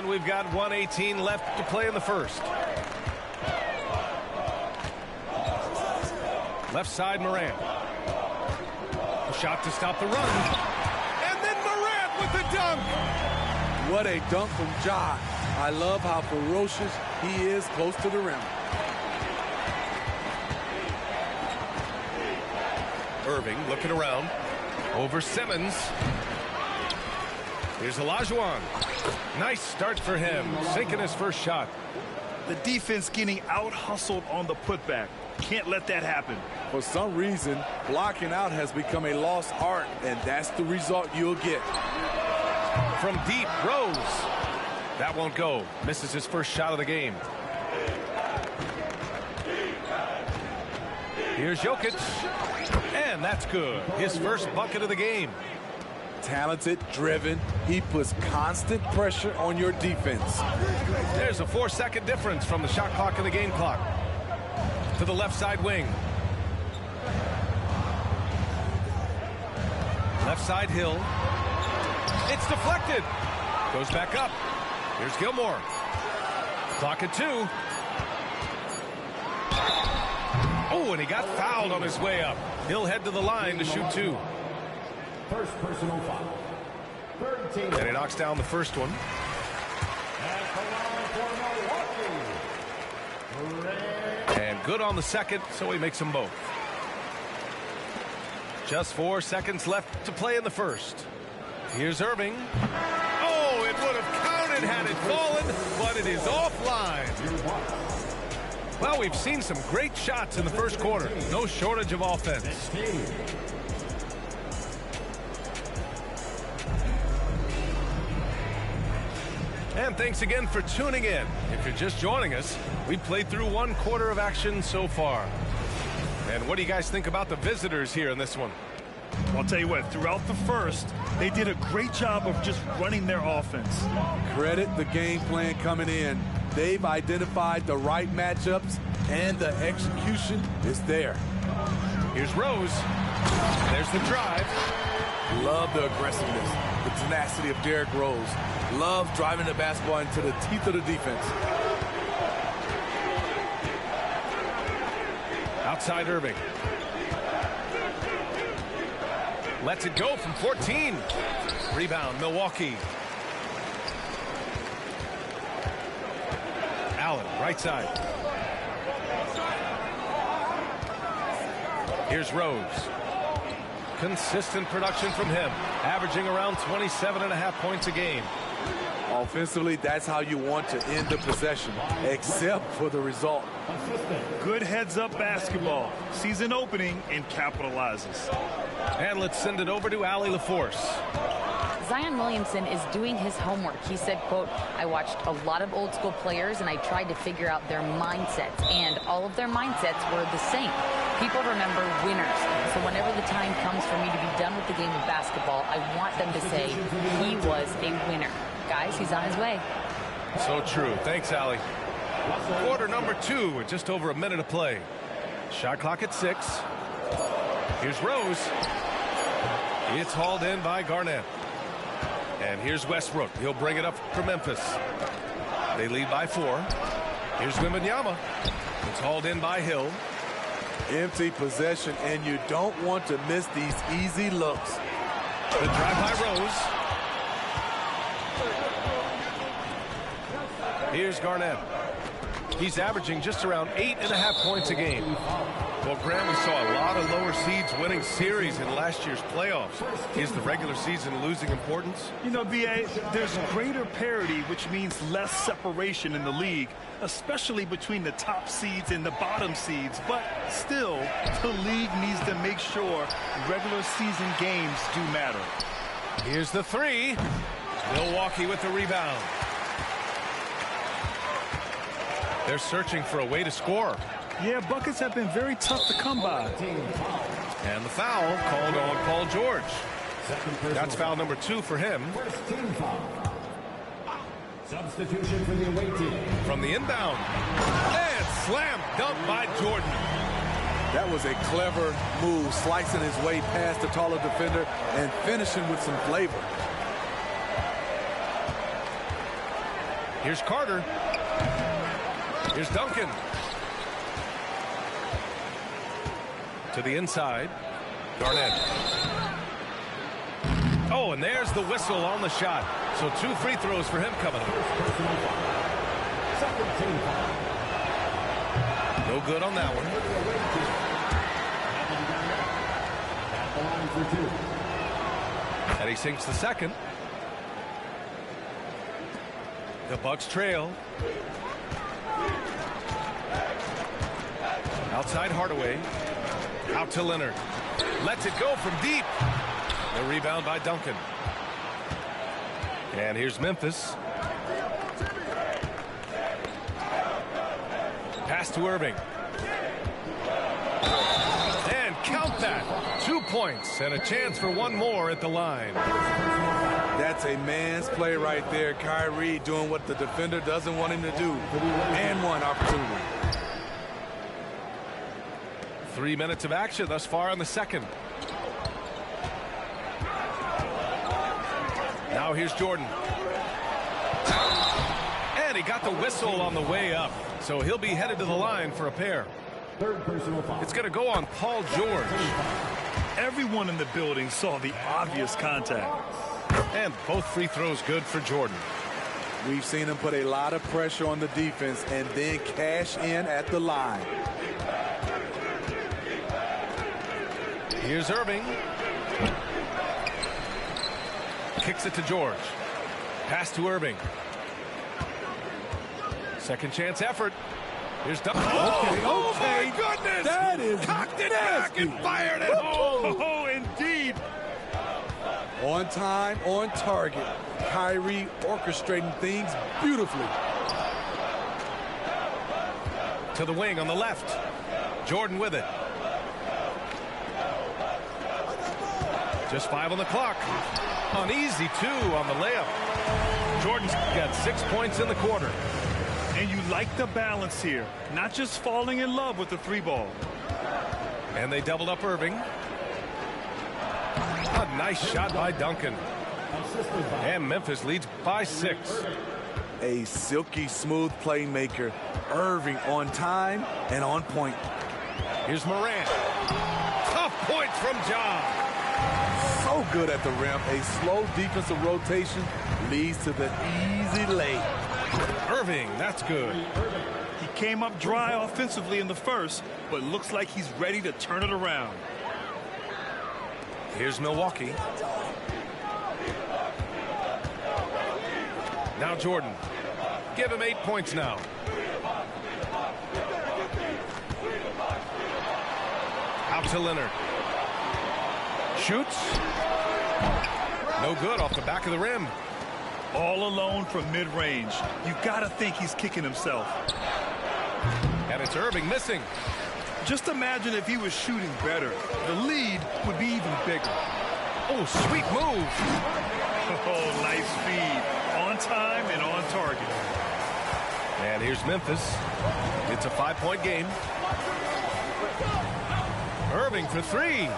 And we've got 1:18 left to play in the first. Left side, Morant. A shot to stop the run. And then Morant with the dunk. What a dunk from Ja. I love how ferocious he is close to the rim. Irving looking around. Over Simmons. Here's Olajuwon. Nice start for him. Sinking his first shot. The defense getting out-hustled on the putback. Can't let that happen. For some reason, blocking out has become a lost art, and that's the result you'll get. From deep, Rose. That won't go. Misses his first shot of the game. Here's Jokic. And that's good. His first bucket of the game. Talented, driven. He puts constant pressure on your defense. There's a 4-second difference from the shot clock and the game clock. To the left side wing. Left side, Hill. It's deflected. Goes back up. Here's Gilmore. Clock at 2. Oh, and he got fouled on his way up. He'll head to the line to shoot 2. First personal foul. Third team. And he knocks down the first one. And good on the second, so he makes them both. Just 4 seconds left to play in the first. Here's Irving. Oh, it would have counted had it fallen, but it is offline. Well, we've seen some great shots in the first quarter. No shortage of offense. And thanks again for tuning in. If you're just joining us, we've played through 1 quarter of action so far. And what do you guys think about the visitors here in this one? I'll tell you what, throughout the first, they did a great job of just running their offense. Credit the game plan coming in. They've identified the right matchups, and the execution is there. Here's Rose. There's the drive. Love the aggressiveness, the tenacity of Derrick Rose. Love driving the basketball into the teeth of the defense. Outside Irving. Lets it go from 14. Rebound, Milwaukee. Allen, right side. Here's Rose. Consistent production from him, averaging around 27.5 points a game. Offensively, that's how you want to end the possession, except for the result. Good heads-up basketball. Sees an opening and capitalizes. And let's send it over to Allie LaForce. Zion Williamson is doing his homework. He said, quote, I watched a lot of old school players and I tried to figure out their mindsets, and all of their mindsets were the same. People remember winners. So whenever the time comes for me to be done with the game of basketball, I want them to say he was a winner. Guys, he's on his way. So true. Thanks, Allie. Quarter number 2 with just over a minute to play. Shot clock at 6. Here's Rose. It's hauled in by Garnett. And here's Westbrook. He'll bring it up for Memphis. They lead by 4. Here's Wembanyama. It's hauled in by Hill. Empty possession, and you don't want to miss these easy looks. The drive by Rose. Here's Garnett. He's averaging just around 8.5 points a game. Well, Graham, we saw a lot of lower seeds winning series in last year's playoffs. Is the regular season losing importance? You know, B.A., there's greater parity, which means less separation in the league, especially between the top seeds and the bottom seeds. But still, the league needs to make sure regular season games do matter. Here's the 3. Milwaukee with the rebound. They're searching for a way to score. Yeah, buckets have been very tough to come by. And the foul called on Paul George. That's foul number 2 for him. First team foul. Substitution for the away team. From the inbound. And slam dunk by Jordan. That was a clever move, slicing his way past the taller defender and finishing with some flavor. Here's Carter. Here's Duncan. To the inside. Garnett. Oh, and there's the whistle on the shot. So 2 free throws for him coming up. No good on that one. And he sinks the second. The Bucks trail. Outside Hardaway. Out to Leonard. Lets it go from deep. The rebound by Duncan. And here's Memphis. Pass to Irving. And count that. 2 points and a chance for one more at the line. That's a man's play right there. Kyrie doing what the defender doesn't want him to do. And one opportunity. 3 minutes of action thus far in the second. Now here's Jordan. And he got the whistle on the way up. So he'll be headed to the line for a pair. Third personal foul. It's going to go on Paul George. Everyone in the building saw the obvious contact. And both free throws good for Jordan. We've seen him put a lot of pressure on the defense and then cash in at the line. Here's Irving. Kicks it to George. Pass to Irving. Second chance effort. Here's Duncan. Oh, my goodness! That is cocked it back and fired it home. Oh, indeed. On time, on target. Kyrie orchestrating things beautifully. To the wing on the left. Jordan with it. Just 5 on the clock. An easy 2 on the layup. Jordan's got 6 points in the quarter. And you like the balance here. Not just falling in love with the 3-ball. And they doubled up Irving. A nice shot by Duncan. And Memphis leads by 6. A silky smooth playmaker. Irving on time and on point. Here's Morant. Tough points from Ja. So good at the rim. A slow defensive rotation leads to the easy lay. Irving, that's good. He came up dry offensively in the first, but looks like he's ready to turn it around. Here's Milwaukee. Now Jordan. Give him 8 points now. Out to Leonard. Shoots. No good off the back of the rim. All alone from mid-range. You gotta think he's kicking himself. And it's Irving missing. Just imagine if he was shooting better. The lead would be even bigger. Oh, sweet move. Oh, nice speed. On time and on target. And here's Memphis. It's a 5-point game. Irving for 3.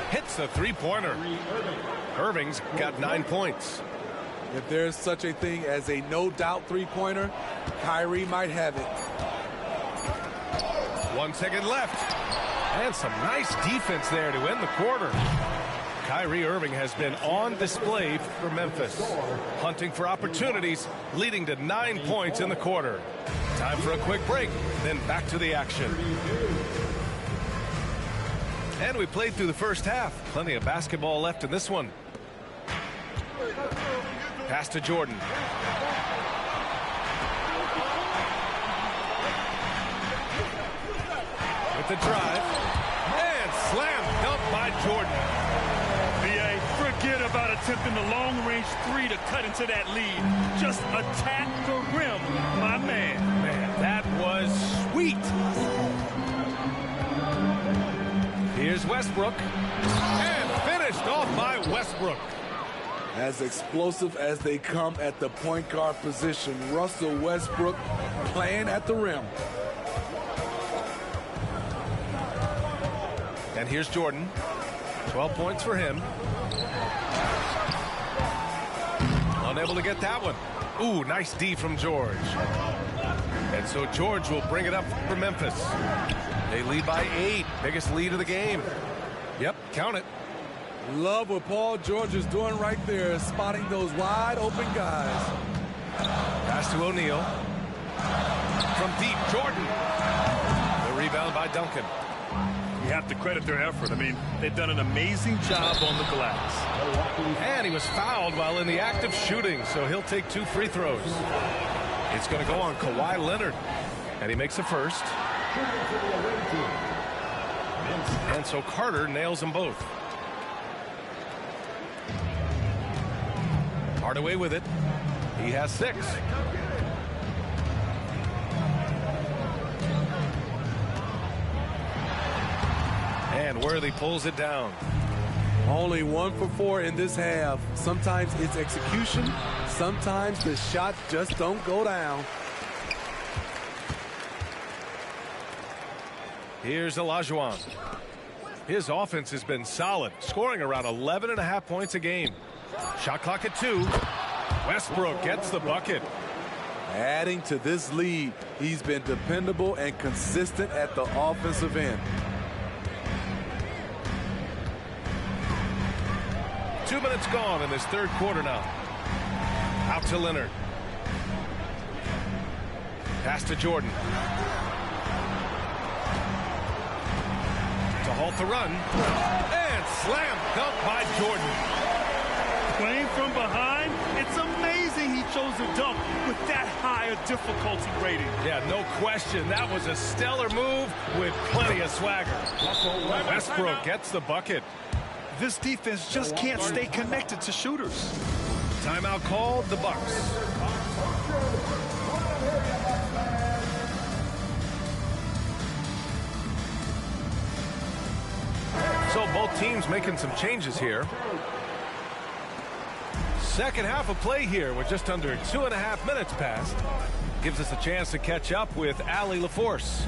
Hits the 3-pointer. Irving's got 9 points. If there's such a thing as a no-doubt 3-pointer, Kyrie might have it. 1 second left. And some nice defense there to end the quarter. Kyrie Irving has been on display for Memphis. Hunting for opportunities, leading to 9 points in the quarter. Time for a quick break, then back to the action. And we played through the first half. Plenty of basketball left in this one. Pass to Jordan. With the drive. And slam dunk by Jordan. B.A., forget about attempting the long-range 3 to cut into that lead. Just attack the rim, my man. Man, that was sweet. Here's Westbrook. And finished off by Westbrook. As explosive as they come at the point guard position, Russell Westbrook playing at the rim. And here's Jordan. 12 points for him. Unable to get that one. Ooh, nice D from George. And so George will bring it up for Memphis. They lead by 8. Biggest lead of the game. Yep, count it. Love what Paul George is doing right there, spotting those wide open guys. Pass to O'Neal. From deep, Jordan. The rebound by Duncan. You have to credit their effort. I mean, they've done an amazing job on the glass. And he was fouled while in the act of shooting, so he'll take 2 free throws. It's going to go on Kawhi Leonard. And he makes a first. And so Carter nails them both. Hardaway with it. He has 6. And Worthy pulls it down. Only 1 for 4 in this half. Sometimes it's execution. Sometimes the shots just don't go down. Here's Olajuwon. His offense has been solid, scoring around 11.5 points a game. Shot clock at 2. Westbrook gets the bucket. Adding to this lead, he's been dependable and consistent at the offensive end. 2 minutes gone in this third quarter now. Out to Leonard. Pass to Jordan. To halt the run. And slam dunk by Jordan. Playing from behind, it's amazing he chose to dunk with that high a difficulty rating. Yeah, no question. That was a stellar move with plenty of swagger. Westbrook gets the bucket. This defense just can't stay connected to shooters. Timeout called, the Bucks. So both teams making some changes here. Second half of play here with just under 2.5 minutes passed. Gives us a chance to catch up with Allie LaForce.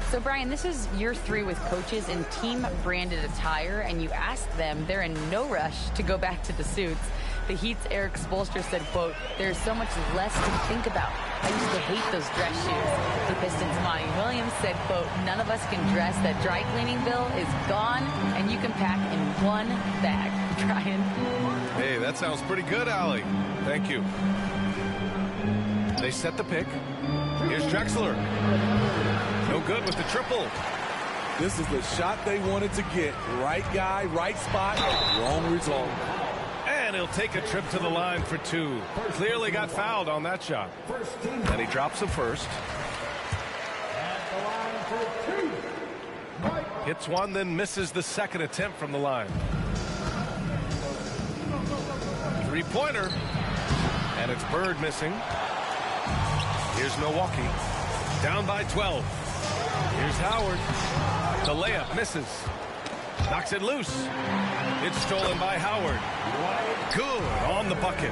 So, Brian, this is year 3 with coaches in team-branded attire, and you ask them, they're in no rush to go back to the suits. The Heat's Eric Spoelstra said, quote, "There's so much less to think about. I used to hate those dress shoes." The Pistons' Monty Williams said, quote, "None of us can dress. That dry cleaning bill is gone, and you can pack in one bag." Brian. Hey, that sounds pretty good, Allie. Thank you. They set the pick. Here's Drexler. No good with the triple. This is the shot they wanted to get. Right guy, right spot, wrong result. And he'll take a trip to the line for 2. Clearly got fouled on that shot. And he drops the first. Hits one, then misses the second attempt from the line. 3-pointer. And it's Bird missing. Here's Milwaukee. Down by 12. Here's Howard. The layup misses. Knocks it loose. It's stolen by Howard. Good on the bucket.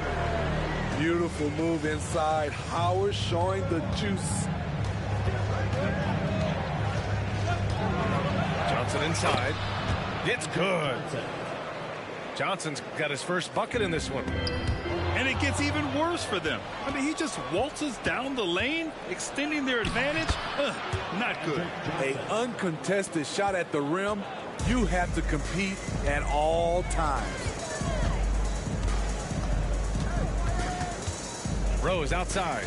Beautiful move inside. Howard showing the juice. Johnson inside. It's good. Johnson's got his first bucket in this one. And it gets even worse for them. I mean, he just waltzes down the lane, extending their advantage. Not good. An uncontested shot at the rim. You have to compete at all times. Rose outside.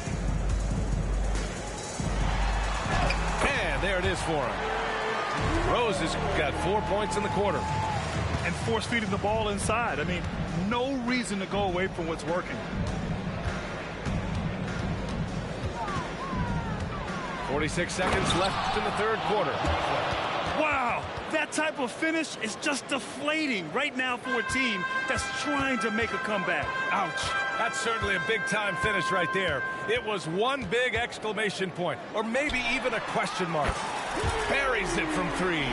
And there it is for him. Rose has got 4 points in the quarter. And force feeding the ball inside. I mean, no reason to go away from what's working. 46 seconds left in the third quarter. Wow, that type of finish is just deflating right now for a team that's trying to make a comeback. Ouch. That's certainly a big-time finish right there. It was one big exclamation point, or maybe even a question mark. Buries it from 3.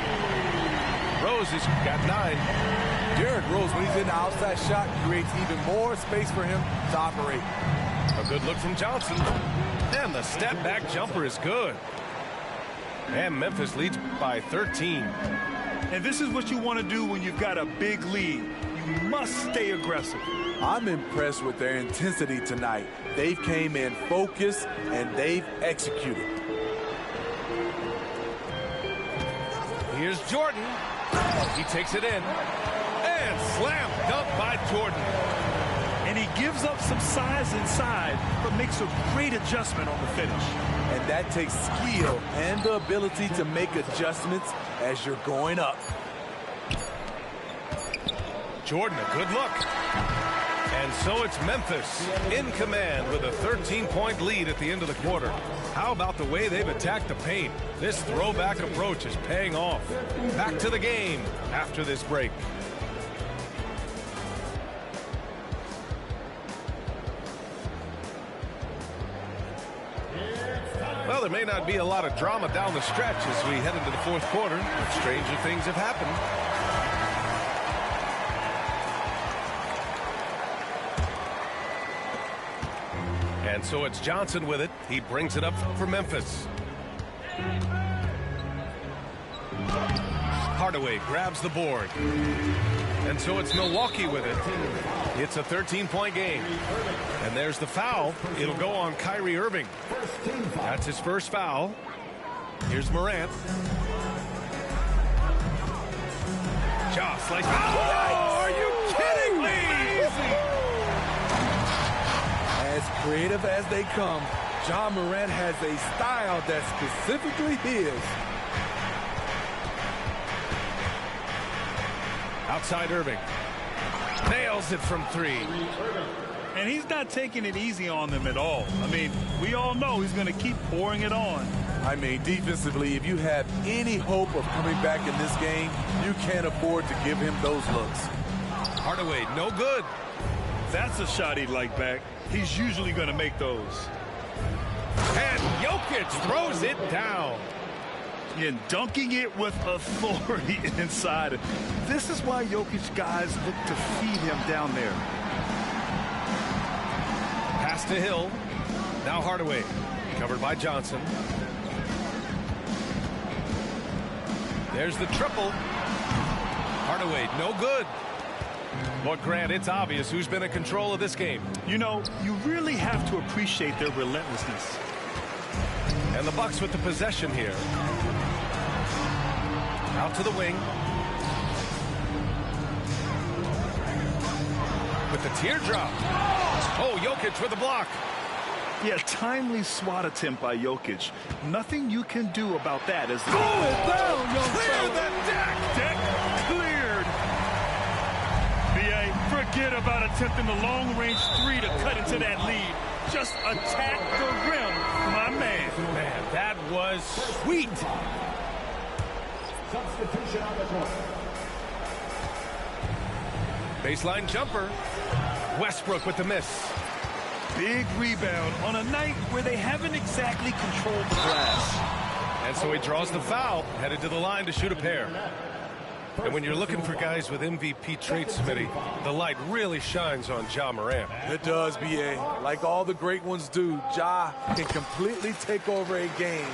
Rose has got 9. Derrick Rose, when he's in the outside shot, creates even more space for him to operate. A good look from Johnson. And the step-back jumper is good. And Memphis leads by 13. And this is what you want to do when you've got a big lead. You you must stay aggressive. I'm impressed with their intensity tonight. They've came in focused and they've executed. Here's Jordan. He takes it in. And slam dunk by Jordan. And he gives up some size inside, but makes a great adjustment on the finish. And that takes skill and the ability to make adjustments as you're going up. Jordan, a good look. And so it's Memphis in command with a 13-point lead at the end of the quarter. How about the way they've attacked the paint? This throwback approach is paying off. Back to the game after this break. Well, there may not be a lot of drama down the stretch as we head into the fourth quarter, but stranger things have happened. And so it's Johnson with it. He brings it up for Memphis. Hardaway grabs the board. And so it's Milwaukee with it. It's a 13-point game. And there's the foul. It'll go on Kyrie Irving. That's his first foul. Here's Morant. Ja slice. Oh, are you kidding me? As creative as they come, Ja Morant has a style that's specifically his. Outside Irving. Nails it from three. And he's not taking it easy on them at all. I mean, we all know he's going to keep pouring it on. I mean, defensively, if you have any hope of coming back in this game, you can't afford to give him those looks. Hardaway, no good. That's a shot he'd like back. He's usually going to make those. And Jokic throws it down. And dunking it with authority inside. This is why Jokic guys look to feed him down there. Pass to Hill. Now Hardaway. Covered by Johnson. There's the triple. Hardaway, no good. But Grant, it's obvious who's been in control of this game. You know, you really have to appreciate their relentlessness. And the Bucks with the possession here. Out to the wing. With the teardrop. Oh, Jokic with the block. Yeah, timely swat attempt by Jokic. Nothing you can do about that. As Pull it down, clear the deck. Deck cleared. B.A., forget about attempting the long-range three to cut into that lead. Just attack the rim, my man. Man, that was sweet. Substitution on the court. Baseline jumper. Westbrook with the miss. Big rebound on a night where they haven't exactly controlled the glass. And so he draws the foul, headed to the line to shoot a pair. And when you're looking for guys with MVP traits, Smitty, the light really shines on Ja Morant. It does, B.A. Like all the great ones do, Ja can completely take over a game.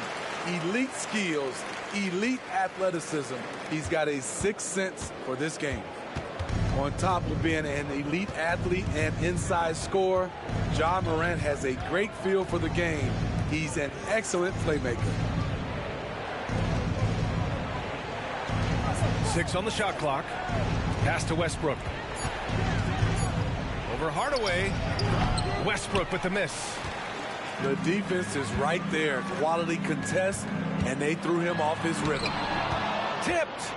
Elite skills, elite athleticism. He's got a sixth sense for this game. On top of being an elite athlete and inside scorer, Ja Morant has a great feel for the game. He's an excellent playmaker. 6 on the shot clock. Pass to Westbrook. Over Hardaway. Westbrook with the miss. The defense is right there. Quality contest, and they threw him off his rhythm. Tipped.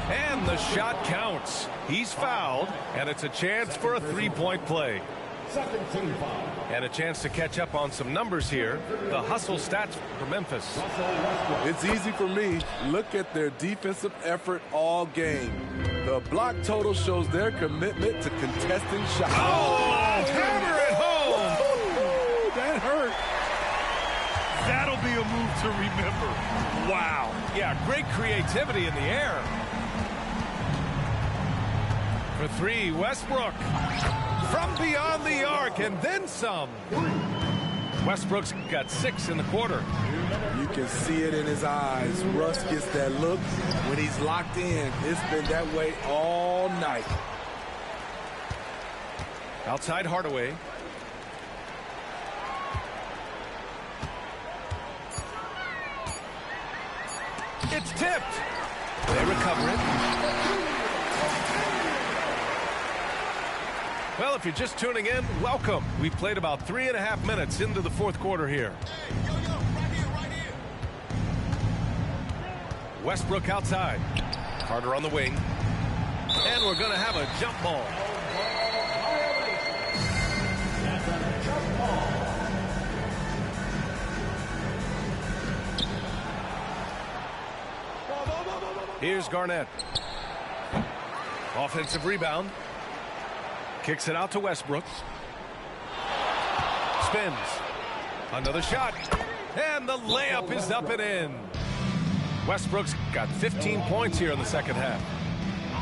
And the shot counts. He's fouled, and it's a chance for a three-point play. Second team foul. And a chance to catch up on some numbers here. The hustle stats for Memphis. It's easy for me. Look at their defensive effort all game. The block total shows their commitment to contesting shots. Oh, hammer it home. Ooh, that hurt. That'll be a move to remember. Wow. Yeah, great creativity in the air. For three, Westbrook. From beyond the arc and then some. Westbrook's got 6 in the quarter. You can see it in his eyes. Russ gets that look when he's locked in. It's been that way all night. Outside Hardaway. It's tipped. They recover it. Well, if you're just tuning in, welcome. We've played about 3.5 minutes into the fourth quarter here. Right here. Westbrook outside. Carter on the wing. And we're going to have a jump ball. Here's Garnett. Offensive rebound. Kicks it out to Westbrook. Spins. Another shot. And the layup is up and in. Westbrook's got 15 points here in the second half.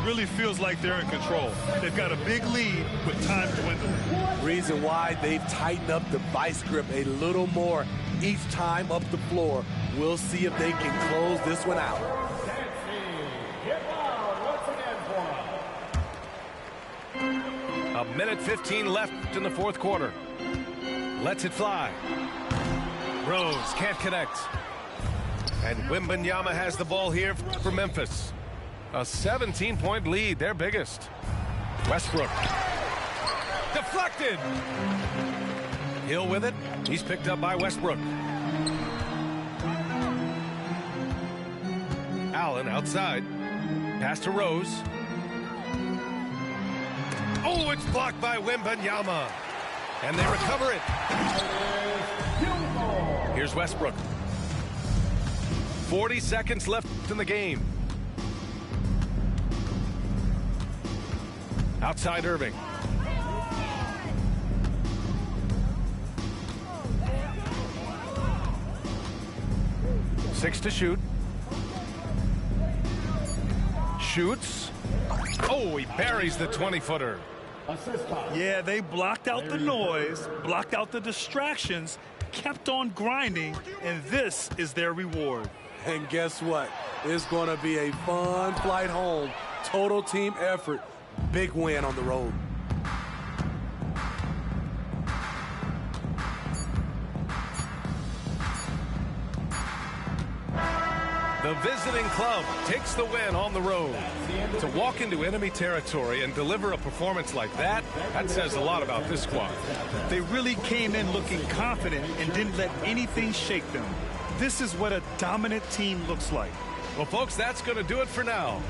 Really feels like they're in control. They've got a big lead with time dwindling. Reason why they've tightened up the vice grip a little more each time up the floor. We'll see if they can close this one out. A minute 15 left in the fourth quarter. Lets it fly. Rose can't connect. And Wembanyama has the ball here for Memphis. A 17-point lead, their biggest. Westbrook. Deflected. Hill with it. He's picked up by Westbrook. Allen outside. Pass to Rose. Oh, it's blocked by Wembanyama. And they recover it. Here's Westbrook. 40 seconds left in the game. Outside Irving. Six to shoot. Shoots. Oh, he buries the 20-footer. Yeah, they blocked out the noise, blocked out the distractions, kept on grinding, and this is their reward. And guess what? It's going to be a fun flight home. Total team effort. Big win on the road. The visiting club takes the win on the road. To walk into enemy territory and deliver a performance like that, that says a lot about this squad. They really came in looking confident and didn't let anything shake them. This is what a dominant team looks like. Well, folks, that's going to do it for now.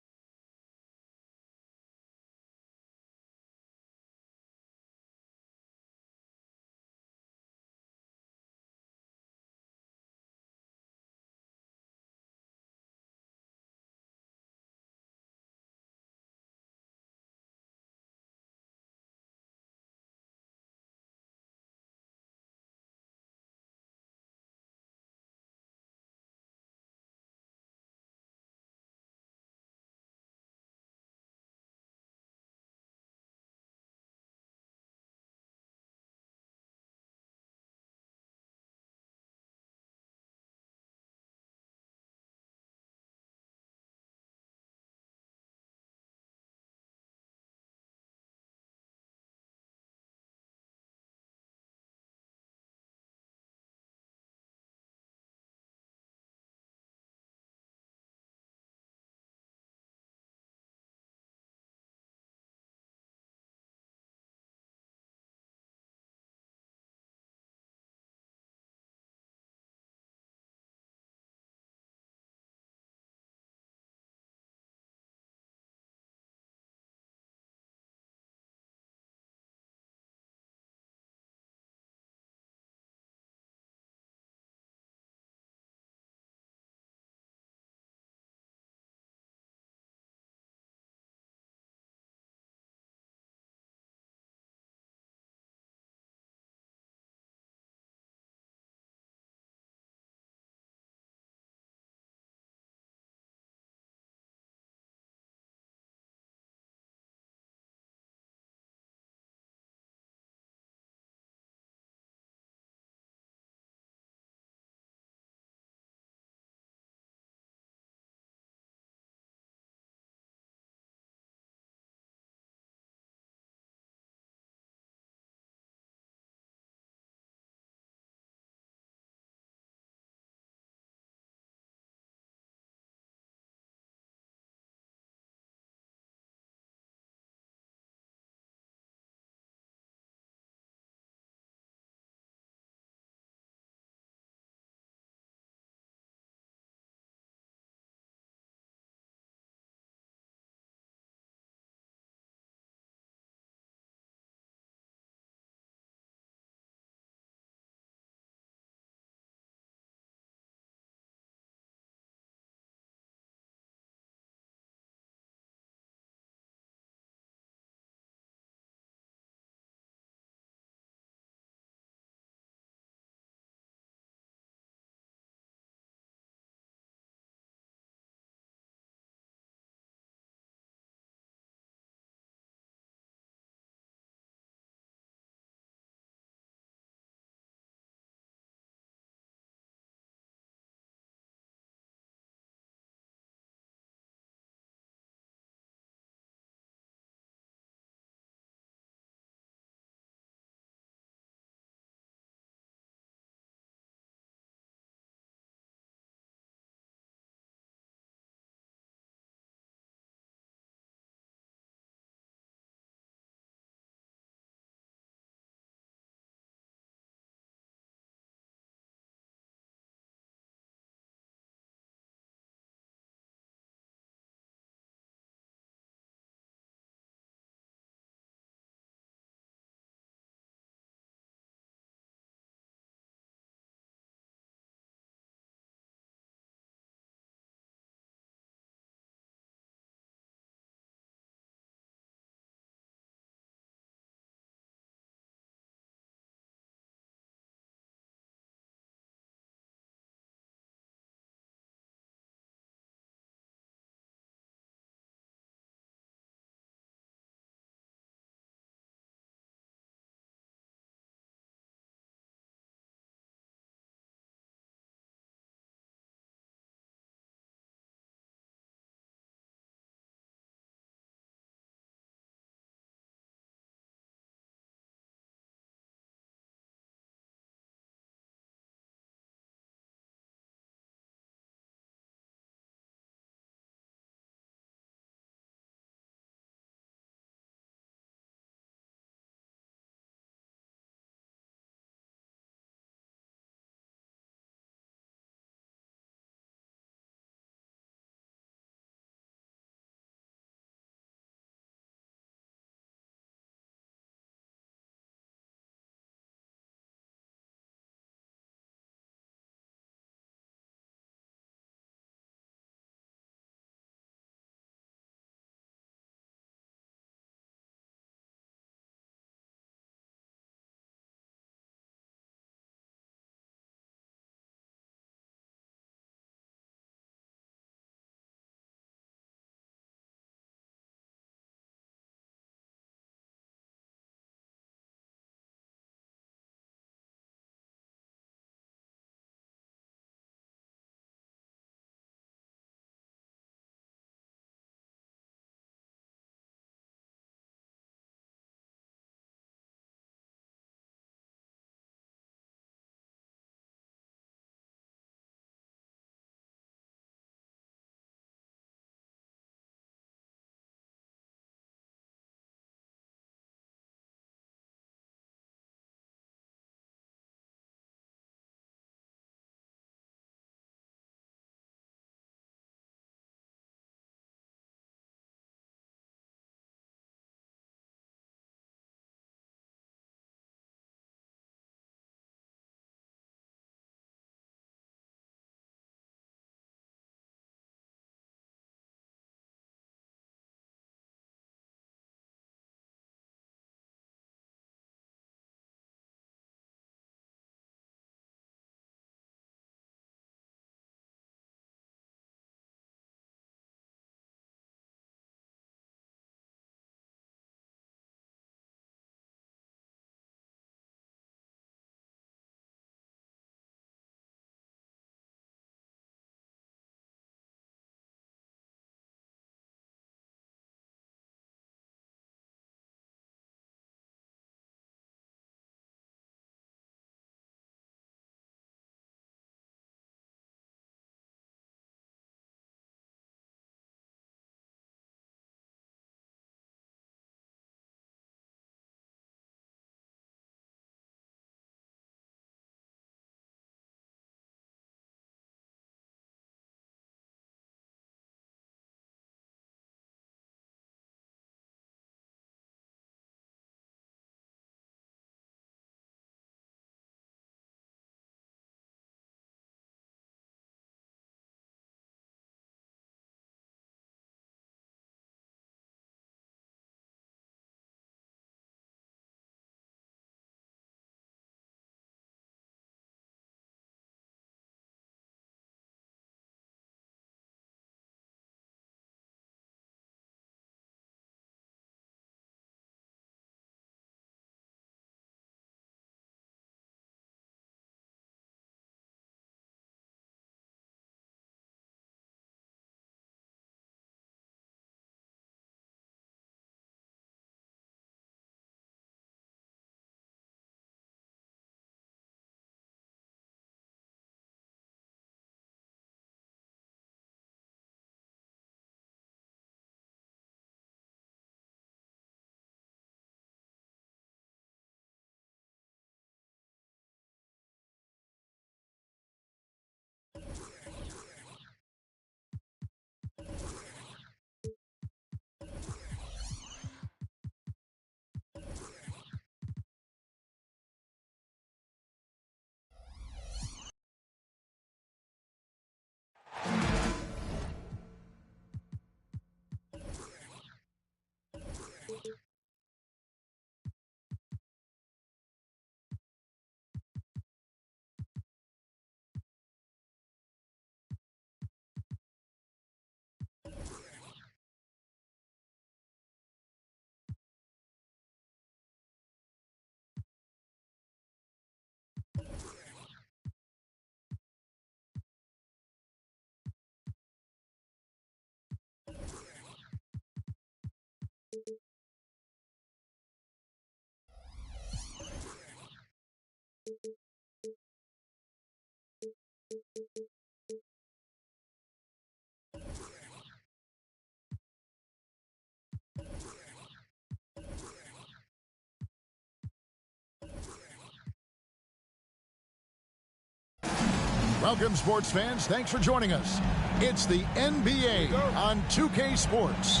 Welcome, sports fans. Thanks for joining us. It's the NBA on 2K Sports.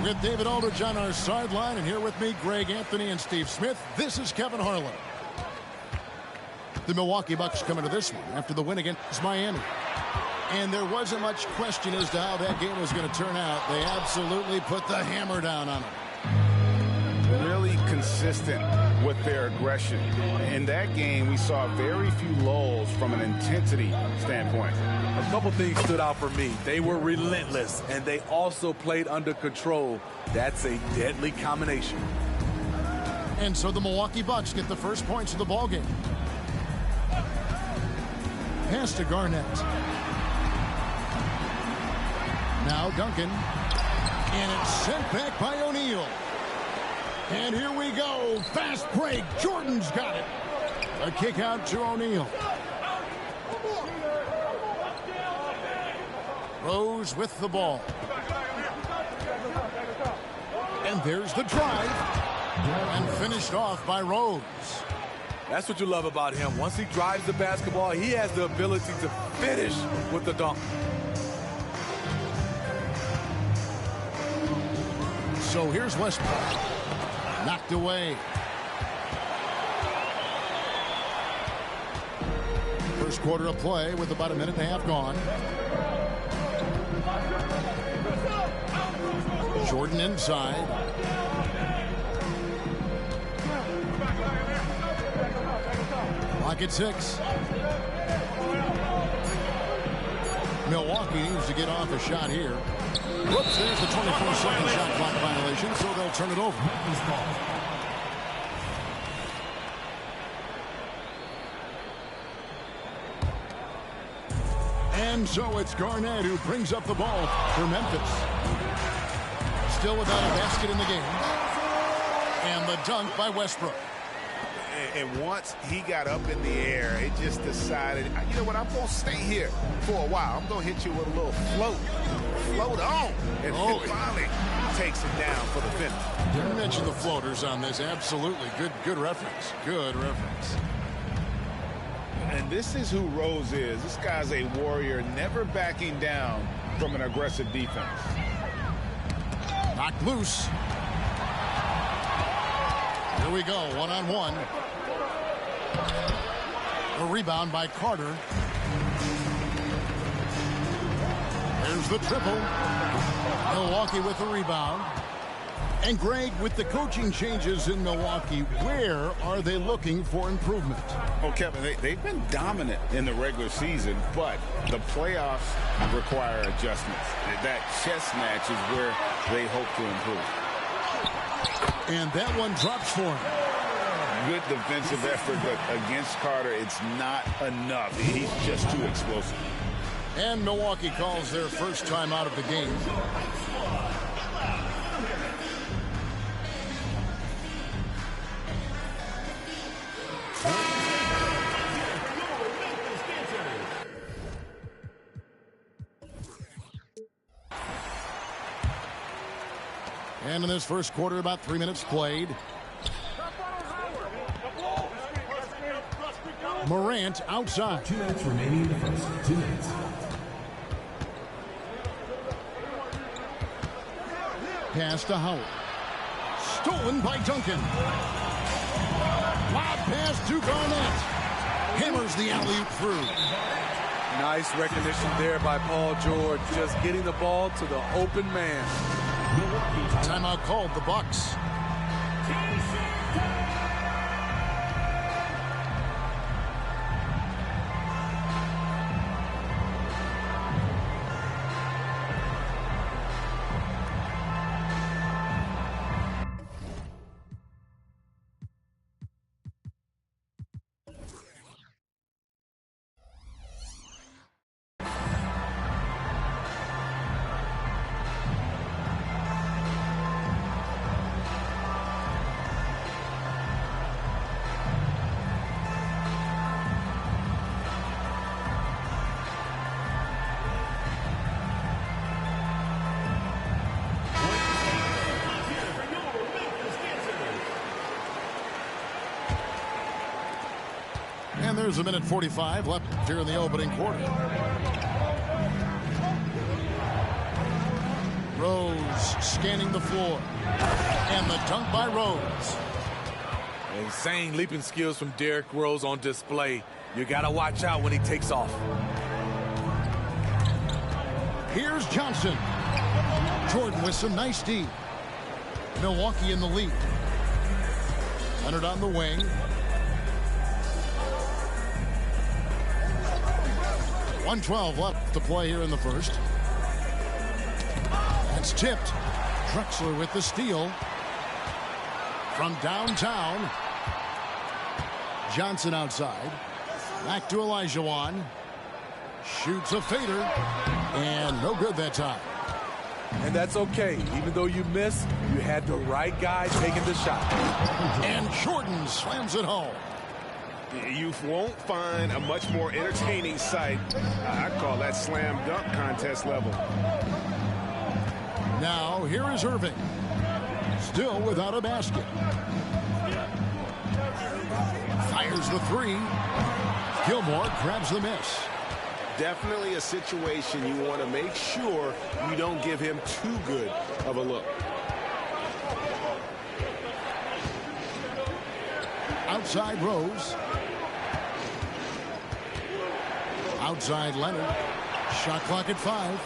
With David Aldridge on our sideline, and here with me, Greg Anthony and Steve Smith. This is Kevin Harlan. The Milwaukee Bucks coming to this one after the win against Miami. And there wasn't much question as to how that game was going to turn out. They absolutely put the hammer down on them. Really consistent with their aggression. In that game, we saw very few lulls from an intensity standpoint. A couple things stood out for me. They were relentless, and they also played under control. That's a deadly combination. And so the Milwaukee Bucks get the first points of the ballgame. Pass to Garnett. Now Duncan. And it's sent back by O'Neal. And here we go. Fast break. Jordan's got it. A kick out to O'Neal. Rose with the ball. And there's the drive. And finished off by Rose. That's what you love about him. Once he drives the basketball, he has the ability to finish with the dunk. So here's Westbrook. Knocked away. First quarter of play with about a minute and a half gone. Jordan inside. Clock at 6. Milwaukee needs to get off a shot here. Whoops, there's the 24-second shot clock violation, so they'll turn it over. And so it's Garnett who brings up the ball for Memphis. Still without a basket in the game. And the dunk by Westbrook. And once he got up in the air, it just decided, you know what, I'm going to stay here for a while. I'm going to hit you with a little float. Float on. And it finally takes it down for the finish. You mentioned the floaters on this. Absolutely. Good reference. Good reference. And this is who Rose is. This guy's a warrior, never backing down from an aggressive defense. Knocked loose. Here we go, one-on-one. A rebound by Carter. There's the triple. Milwaukee with the rebound. And Greg, with the coaching changes in Milwaukee, where are they looking for improvement? Well, Kevin, they've been dominant in the regular season, but the playoffs require adjustments. That chess match is where they hope to improve. And that one drops for him. Good defensive effort, but against Carter, it's not enough. He's just too explosive. And Milwaukee calls their first time out of the game. And in this first quarter, about 3 minutes played. Morant outside. 2 minutes remaining in the first. 2 minutes. Pass to Howard. Stolen by Duncan. Lob pass to Garnett. Hammers the alley-oop through. Nice recognition there by Paul George. Just getting the ball to the open man. Timeout called, the Bucks. And there's a minute 45 left here in the opening quarter. Rose scanning the floor. And the dunk by Rose. Insane leaping skills from Derrick Rose on display. You got to watch out when he takes off. Here's Johnson. Jordan with some nice D. Milwaukee in the lead. Leonard on the wing. .112 left to play here in the first. That's tipped. Drexler with the steal. From downtown. Johnson outside. Back to Olajuwon. Shoots a fader. And no good that time. And that's okay. Even though you miss, you had the right guy taking the shot. And Jordan slams it home. You won't find a much more entertaining sight. I call that slam dunk contest level. Now here is Irving. Still without a basket. Fires the three. Gilmore grabs the miss. Definitely a situation you want to make sure you don't give him too good of a look. Outside Rose. Outside Leonard. Shot clock at 5.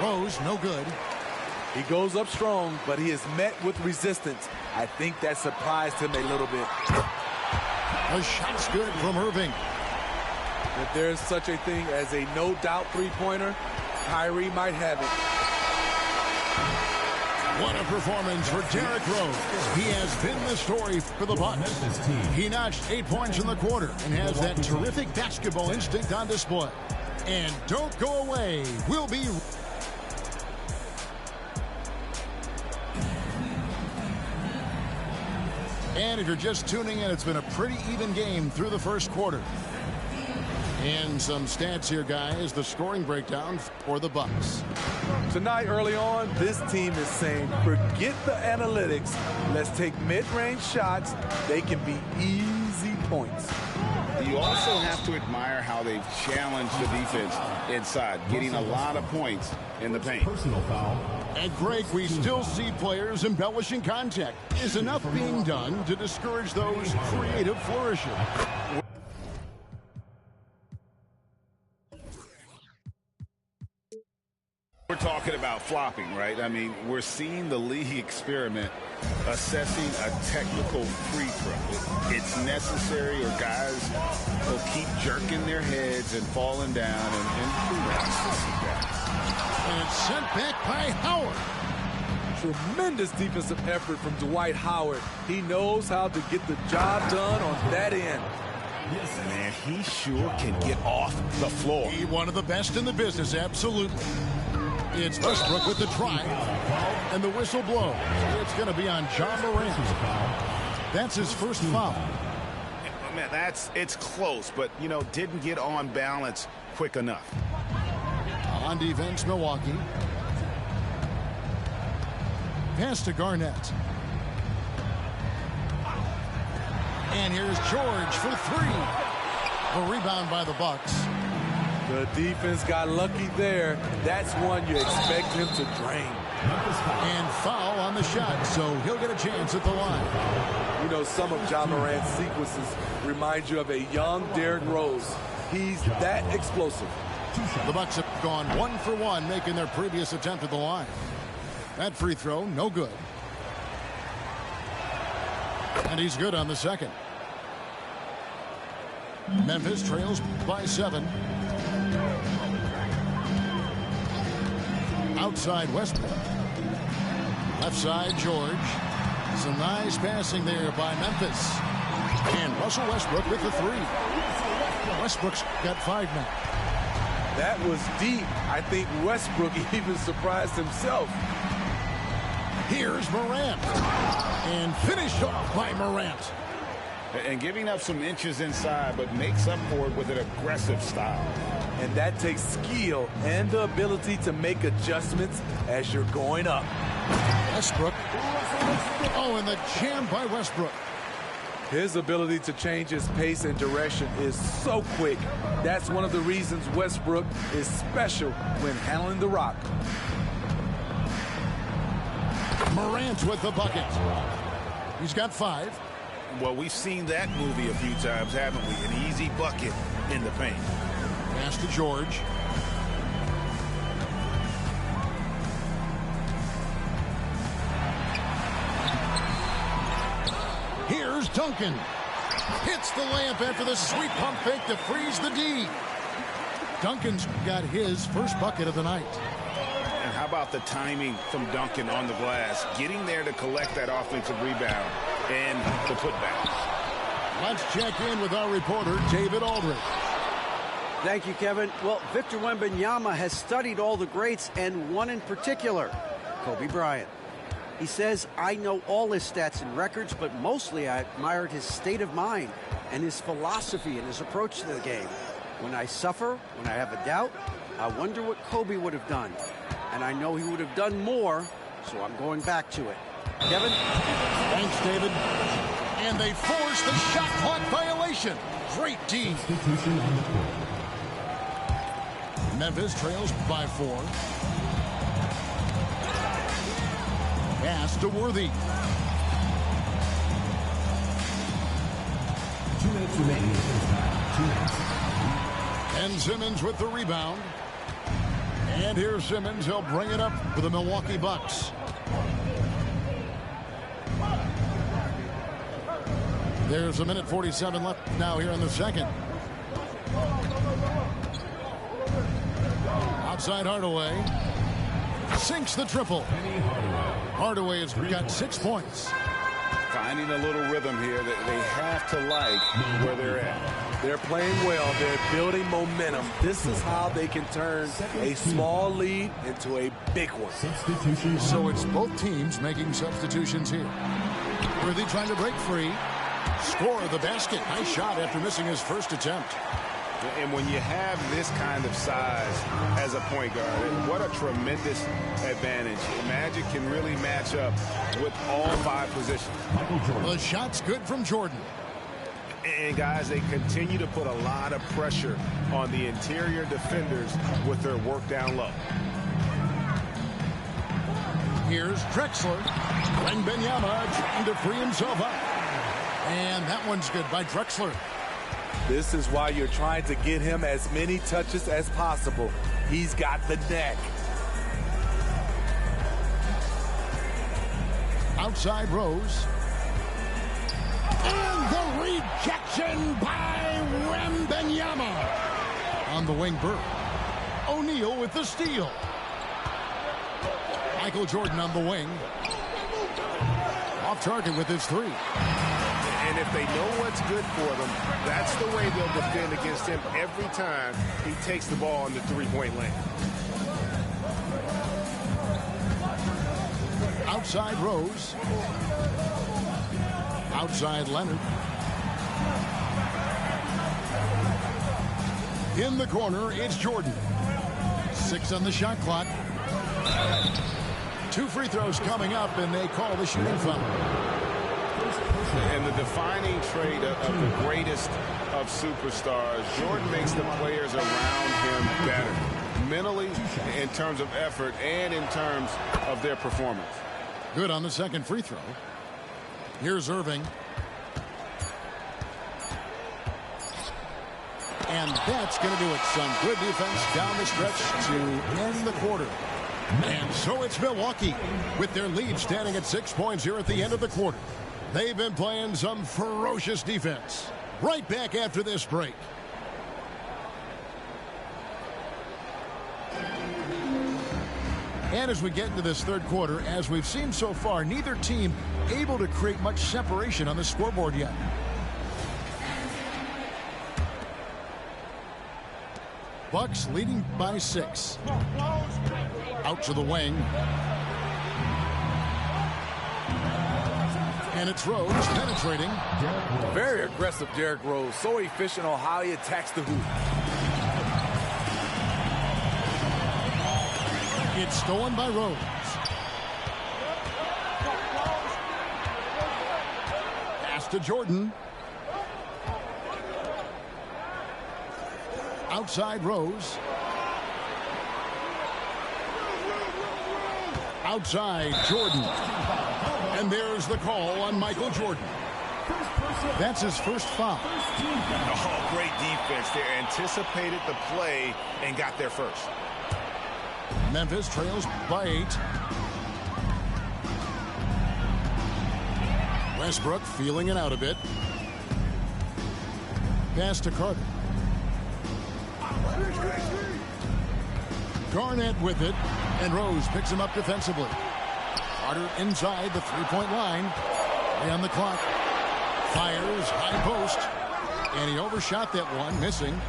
Rose, no good. He goes up strong, but he is met with resistance. I think that surprised him a little bit. The shot's good from Irving. If there's such a thing as a no-doubt three-pointer, Kyrie might have it. What a performance for Derrick Rose. He has been the story for the Bucks. He notched 8 points in the quarter and has that terrific basketball instinct on display. And don't go away. We'll be... And if you're just tuning in, it's been a pretty even game through the first quarter. And some stats here, guys. The scoring breakdown for the Bucks. Tonight, early on, this team is saying, forget the analytics. Let's take mid-range shots. They can be easy points. You also have to admire how they've challenged the defense inside, getting a lot of points in the paint. Personal foul. And Greg, we still see players embellishing contact. Is enough being done to discourage those creative flourishes? We're talking about flopping, right? I mean, we're seeing the league experiment assessing a technical free throw. It's necessary or guys will keep jerking their heads and falling down, and who wants to see that? And it's sent back by Howard. Tremendous defensive effort from Dwight Howard. He knows how to get the job done on that end. Yes, man, he sure can get off the floor. He's one of the best in the business, absolutely. It's Westbrook with the try, and the whistle blows. It's going to be on John Morant. That's his first foul. Man, it's close, but, you know, didn't get on balance quick enough. On defense, Milwaukee. Pass to Garnett. And here's George for 3. A rebound by the Bucks. The defense got lucky there. That's one you expect him to drain. And foul on the shot, so he'll get a chance at the line. You know, some of John Morant's sequences remind you of a young Derrick Rose. He's that explosive. The Bucks have gone 1 for 1, making their previous attempt at the line. That free throw, no good. And he's good on the second. Memphis trails by 7. Outside Westbrook. Left side George. Some nice passing there by Memphis. And Russell Westbrook with the 3. Westbrook's got 5 now. That was deep. I think Westbrook even surprised himself. Here's Morant. And finished off by Morant. And giving up some inches inside, but makes up for it with an aggressive style. And that takes skill and the ability to make adjustments as you're going up. Westbrook. Oh, and the jam by Westbrook. His ability to change his pace and direction is so quick. That's one of the reasons Westbrook is special when handling the rock. Morant with the bucket. He's got 5. Well, we've seen that movie a few times, haven't we? An easy bucket in the paint. Pass to George. Here's Duncan. Hits the layup after the sweet pump fake to freeze the D. Duncan's got his first bucket of the night. And how about the timing from Duncan on the glass? Getting there to collect that offensive rebound and the putback. Let's check in with our reporter, David Aldridge. Thank you, Kevin. Well, Victor Wembanyama has studied all the greats and one in particular, Kobe Bryant. He says, I know all his stats and records, but mostly I admired his state of mind and his philosophy and his approach to the game. When I suffer, when I have a doubt, I wonder what Kobe would have done. And I know he would have done more, so I'm going back to it. Kevin? Thanks, David. And they force the shot clock violation. Great D. Memphis trails by 4. Pass to Worthy. 2 minutes remaining. 2 minutes. And Simmons with the rebound. And here's Simmons. He'll bring it up for the Milwaukee Bucks. There's 1:47 left now here in the second. Outside Hardaway. Sinks the triple. Hardaway has got 6 points. Finding a little rhythm here that they have to like where they're at. They're playing well. They're building momentum. This is how they can turn a small lead into a big one. So it's both teams making substitutions here. Worthy trying to break free. Score the basket. Nice shot after missing his first attempt. And when you have this kind of size as a point guard, what a tremendous advantage. Magic can really match up with all 5 positions. The shot's good from Jordan. And guys, they continue to put a lot of pressure on the interior defenders with their work down low. Here's Drexler. Wembanyama trying to free himself up. And that one's good by Drexler. This is why you're trying to get him as many touches as possible. He's got the neck. Outside Rose. And the rejection by Wembanyama. On the wing, Burke. O'Neal with the steal. Michael Jordan on the wing. Off target with his 3. And if they know what's good for them, that's the way they'll defend against him every time he takes the ball in the 3-point lane. Outside Rose. Outside Leonard. In the corner, it's Jordan. 6 on the shot clock. 2 free throws coming up, and they call the shooting foul. And the defining trait of the greatest of superstars, Jordan makes the players around him better. Mentally, in terms of effort, and in terms of their performance. Good on the second free throw. Here's Irving. And that's going to do it. Some good defense down the stretch to end the quarter. And so it's Milwaukee with their lead standing at 6 points here at the end of the quarter. They've been playing some ferocious defense. Right back after this break. And as we get into this third quarter, as we've seen so far, neither team able to create much separation on the scoreboard yet. Bucks leading by 6. Out to the wing. And it's Rose penetrating. Very aggressive Derrick Rose. So efficient on how he attacks the hoop. It's stolen by Rose. Pass to Jordan. Outside Rose. Outside Jordan. And there's the call on Michael Jordan. That's his first foul. Oh, great defense there. Anticipated the play and got there first. Memphis trails by 8. Westbrook feeling it out a bit. Pass to Carter. Garnett with it, and Rose picks him up defensively. Carter inside the three-point line. On the clock. Fires, high post, and he overshot that one, missing.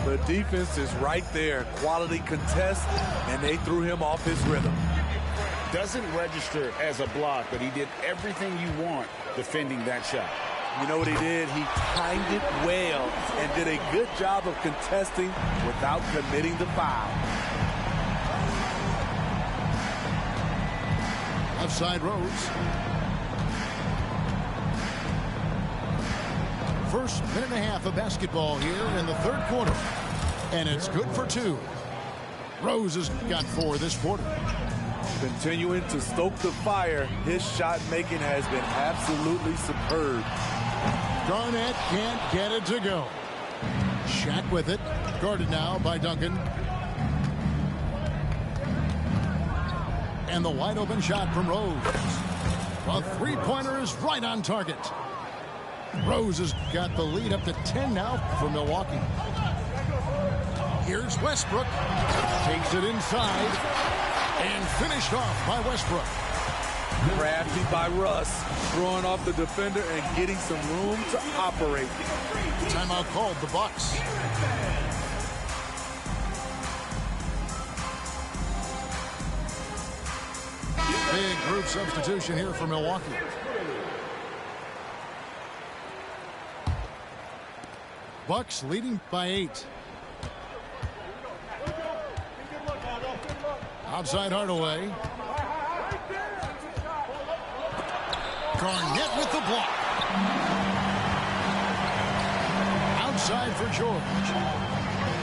The defense is right there. Quality contest, and they threw him off his rhythm. Doesn't register as a block, but he did everything you want defending that shot. You know what he did? He timed it well and did a good job of contesting without committing the foul. Left side Rose. First minute and a half of basketball here in the third quarter. And it's good for 2. Rose has got 4 this quarter. Continuing to stoke the fire, his shot making has been absolutely superb. Garnett can't get it to go. Shaq with it. Guarded now by Duncan. And the wide open shot from Rose. A three-pointer is right on target. Rose has got the lead up to 10 now for Milwaukee. Here's Westbrook. Takes it inside. And finished off by Westbrook. Crafty by Russ. Throwing off the defender and getting some room to operate. Timeout called the Bucks. Big group substitution here for Milwaukee. Bucks leading by 8. Outside Hardaway. Garnett with the block. Outside for George.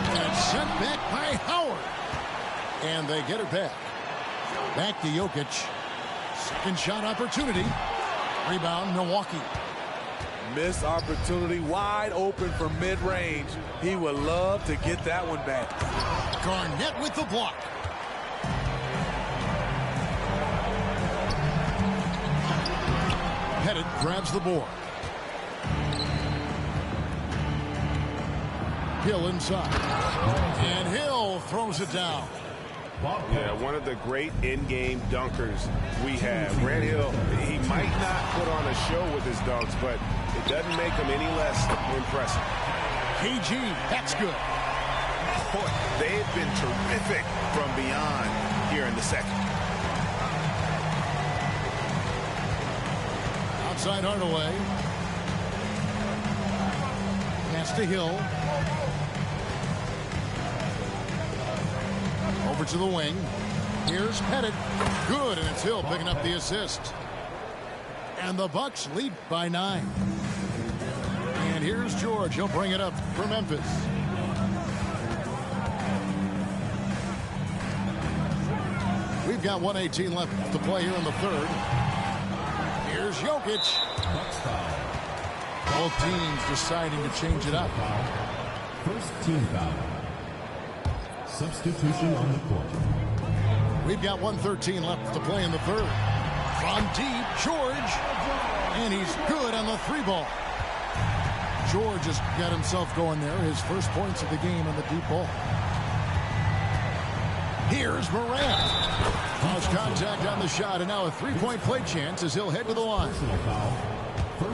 And it's sent back by Howard. And they get it back. Back to Jokic. Second shot opportunity. Rebound Milwaukee. Missed opportunity, wide open from mid-range. He would love to get that one back. Garnett with the block. Pettit grabs the board. Hill inside. And Hill throws it down. Yeah, one of the great in-game dunkers we have. Grant Hill, he might not put on a show with his dunks, but it doesn't make him any less impressive. KG, that's good. Boy, they have been terrific from beyond here in the second. Outside Hardaway. Pass to Hill. Over to the wing. Here's Pettit. Good, and it's Hill picking up the assist. And the Bucks lead by 9. And here's George. He'll bring it up for Memphis. We've got 1:18 left to play here in the third. Here's Jokic. Both teams deciding to change it up. First team foul. Substitution on the court. We've got 1:13 left to play in the third. From deep, George. And he's good on the 3-ball. George has got himself going there. His first points of the game on the deep ball. Here's Morant. Lost contact on the shot, and now a 3-point play chance as he'll head to the line.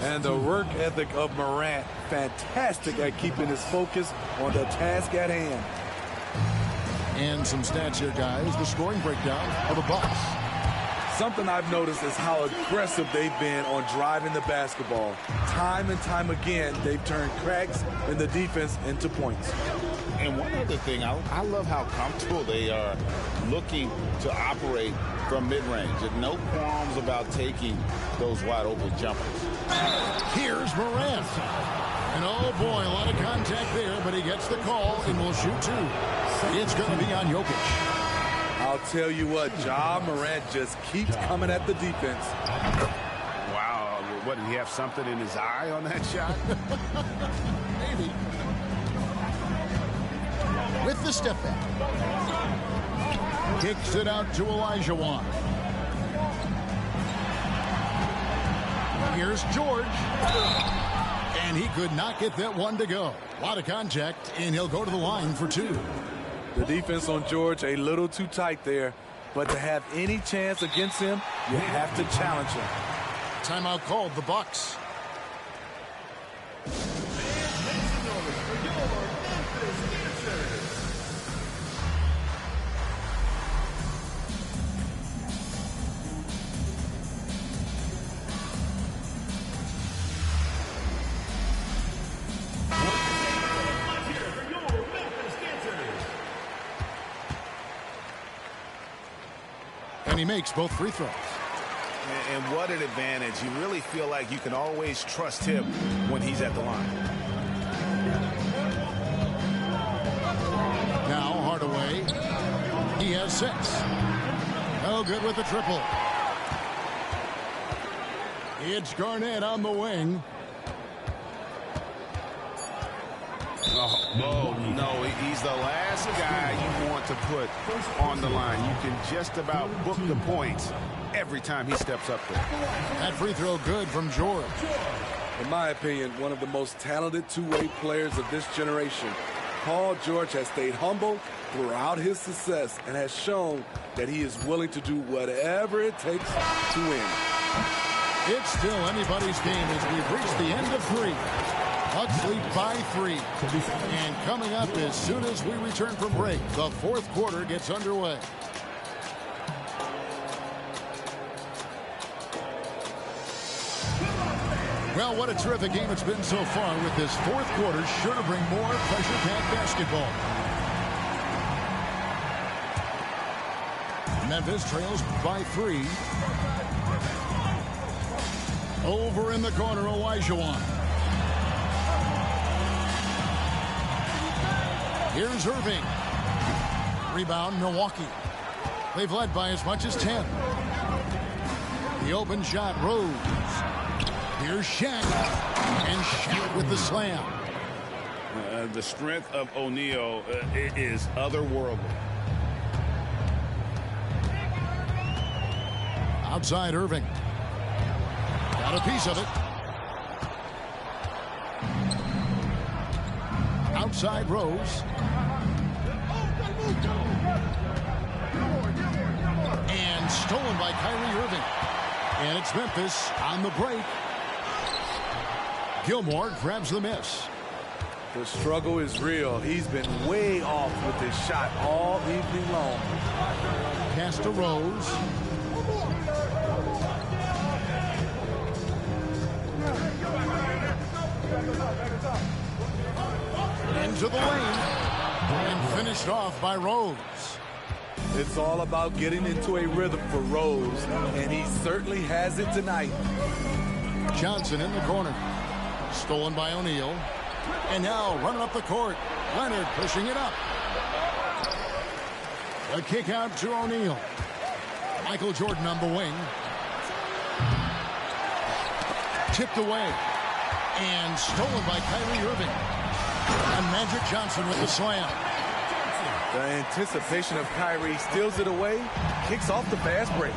And the work ethic of Morant, fantastic at keeping his focus on the task at hand. And some stats here, guys. The scoring breakdown of the Bucks. Something I've noticed is how aggressive they've been on driving the basketball. Time and time again, they've turned cracks in the defense into points. And one other thing, I love how comfortable they are looking to operate from mid-range. And no qualms about taking those wide-open jumpers. Here's Morant. And oh boy, a lot of contact there, but he gets the call and will shoot two. It's going to be on Jokic. I'll tell you what, Ja Morant just keeps coming at the defense. Wow, what, did he have something in his eye on that shot? Maybe. With the step back. Kicks it out to Olajuwon. Here's George. And he could not get that one to go. A lot of contact, and he'll go to the line for two. The defense on George a little too tight there, but to have any chance against him, you have to challenge him. Timeout called, the Bucks. And he makes both free throws. And what an advantage. You really feel like you can always trust him when he's at the line. Now Hardaway. He has 6. No good with the triple. It's Garnett on the wing. Oh, no, he's the last guy you want to put on the line. You can just about book the points every time he steps up there. That free throw good from George. In my opinion, one of the most talented two-way players of this generation. Paul George has stayed humble throughout his success and has shown that he is willing to do whatever it takes to win. It's still anybody's game as we've reached the end of 3. Bucks lead by 3. And coming up as soon as we return from break, the 4th quarter gets underway. Well, what a terrific game it's been so far, with this 4th quarter sure to bring more pressure-packed basketball. Memphis trails by 3. Over in the corner, Olajuwon. Here's Irving. Rebound, Milwaukee. They've led by as much as 10. The open shot, Rose. Here's Shaq. And Shaq with the slam. The strength of O'Neal is otherworldly. Outside Irving. Got a piece of it. Outside Rose. And stolen by Kyrie Irving. And it's Memphis on the break. Gilmore grabs the miss. The struggle is real. He's been way off with his shot all evening long. Pass to Rose. Into the lane. And finished off by Rose. It's all about getting into a rhythm for Rose, and he certainly has it tonight. Johnson in the corner. Stolen by O'Neal. And now running up the court. Leonard pushing it up. A kick out to O'Neal. Michael Jordan on the wing. Tipped away. And stolen by Kyrie Irving. And Magic Johnson with the slam. The anticipation of Kyrie steals it away, kicks off the fast break.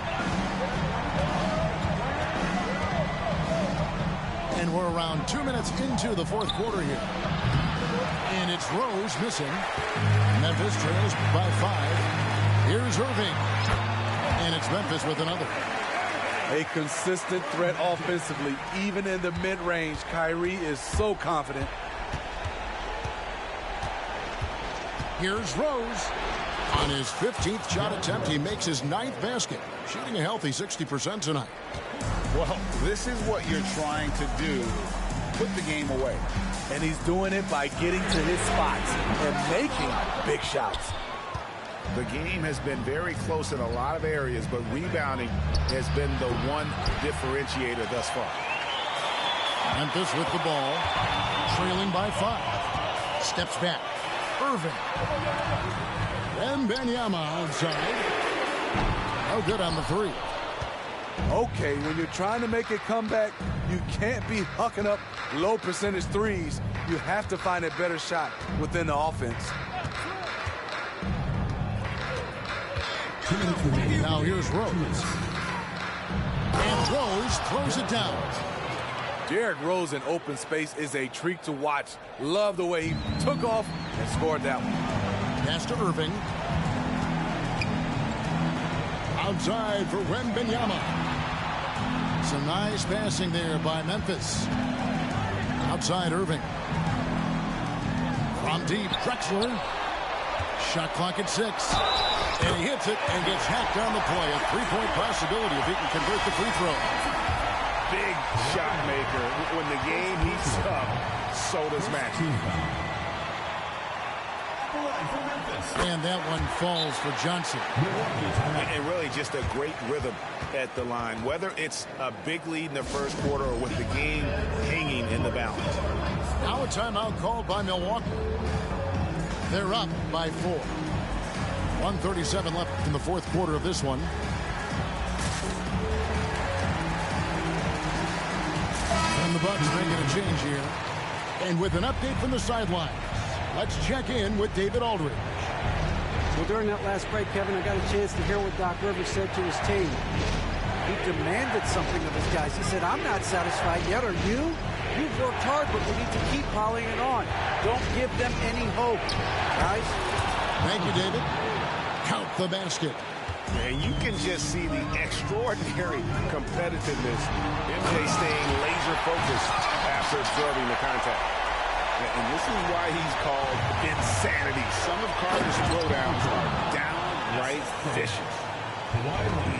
And we're around 2 minutes into the 4th quarter here. And it's Rose missing. Memphis trails by 5. Here's Irving. And it's Memphis with another. A consistent threat offensively, even in the mid-range. Kyrie is so confident. Here's Rose. On his 15th shot attempt, he makes his 9th basket. Shooting a healthy 60% tonight. Well, this is what you're trying to do put the game away. And he's doing it by getting to his spots and making big shots. The game has been very close in a lot of areas, but rebounding has been the one differentiator thus far. Memphis with the ball, trailing by 5. Steps back. Irving. Wembanyama outside. No good on the 3. Okay, when you're trying to make a comeback, you can't be hucking up low percentage threes. You have to find a better shot within the offense. Now here's Rose. And Rose throws it down. Derrick Rose in open space is a treat to watch. Love the way he took off and scored that one. Pass to Irving. Outside for Wembanyama. Some nice passing there by Memphis. Outside Irving. From deep, Drexler. Shot clock at 6. And he hits it and gets hacked on the play. A 3-point possibility if he can convert the free throw. Big shot maker. When the game heats up, so does Maxey. And that one falls for Johnson. And really just a great rhythm at the line. Whether it's a big lead in the first quarter or with the game hanging in the balance. Now a timeout called by Milwaukee. They're up by 4. 1:37 left in the fourth quarter of this one. And the Bucks making a change here. And with an update from the sideline, let's check in with David Aldridge. Well, during that last break, Kevin, I got a chance to hear what Doc Rivers said to his team. He demanded something of his guys. He said, I'm not satisfied yet. Are you? You've worked hard, but we need to keep piling it on. Don't give them any hope, guys. Thank you, David. Count the basket. And you can just see the extraordinary competitiveness. MJ staying laser focused after absorbing the contact. And this is why he's called insanity. Some of Carter's throwdowns are downright vicious.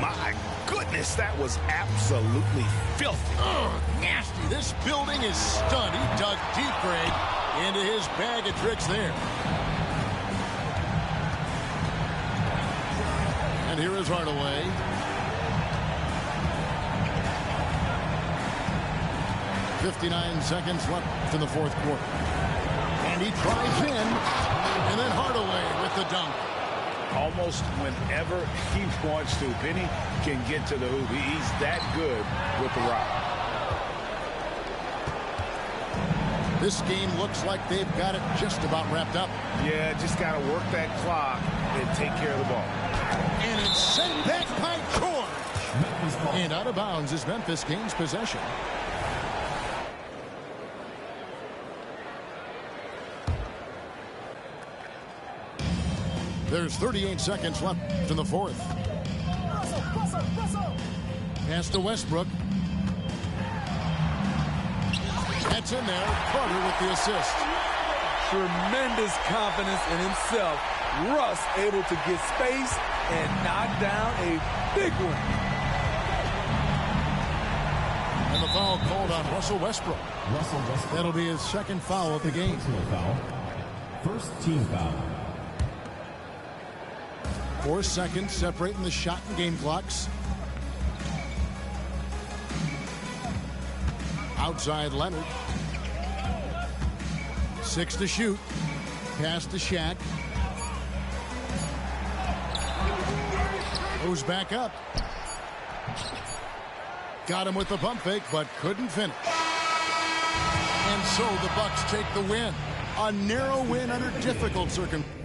My goodness, that was absolutely filthy. Oh, nasty. This building is stunned. He dug deep, Greg, into his bag of tricks there. And here is Hardaway. .59 seconds left in the fourth quarter. And he drives in. And then Hardaway with the dunk. Almost whenever he wants to. Penny can get to the hoop. He's that good with the rock. This game looks like they've got it just about wrapped up. Yeah, just got to work that clock and take care of the ball. And it's sent back by George. And out of bounds as Memphis gains possession. There's 38 seconds left in the fourth. Pass to Westbrook. That's in there. Carter with the assist. Tremendous confidence in himself. Russ able to get space and knock down a big one. And the foul called on Russell Westbrook. That'll be his second foul of the game. First team foul. 4 seconds separating the shot and game clocks. Outside Leonard. 6 to shoot. Pass to Shaq. Goes back up. Got him with the pump fake, but couldn't finish. And so the Bucks take the win. A narrow win under difficult circumstances.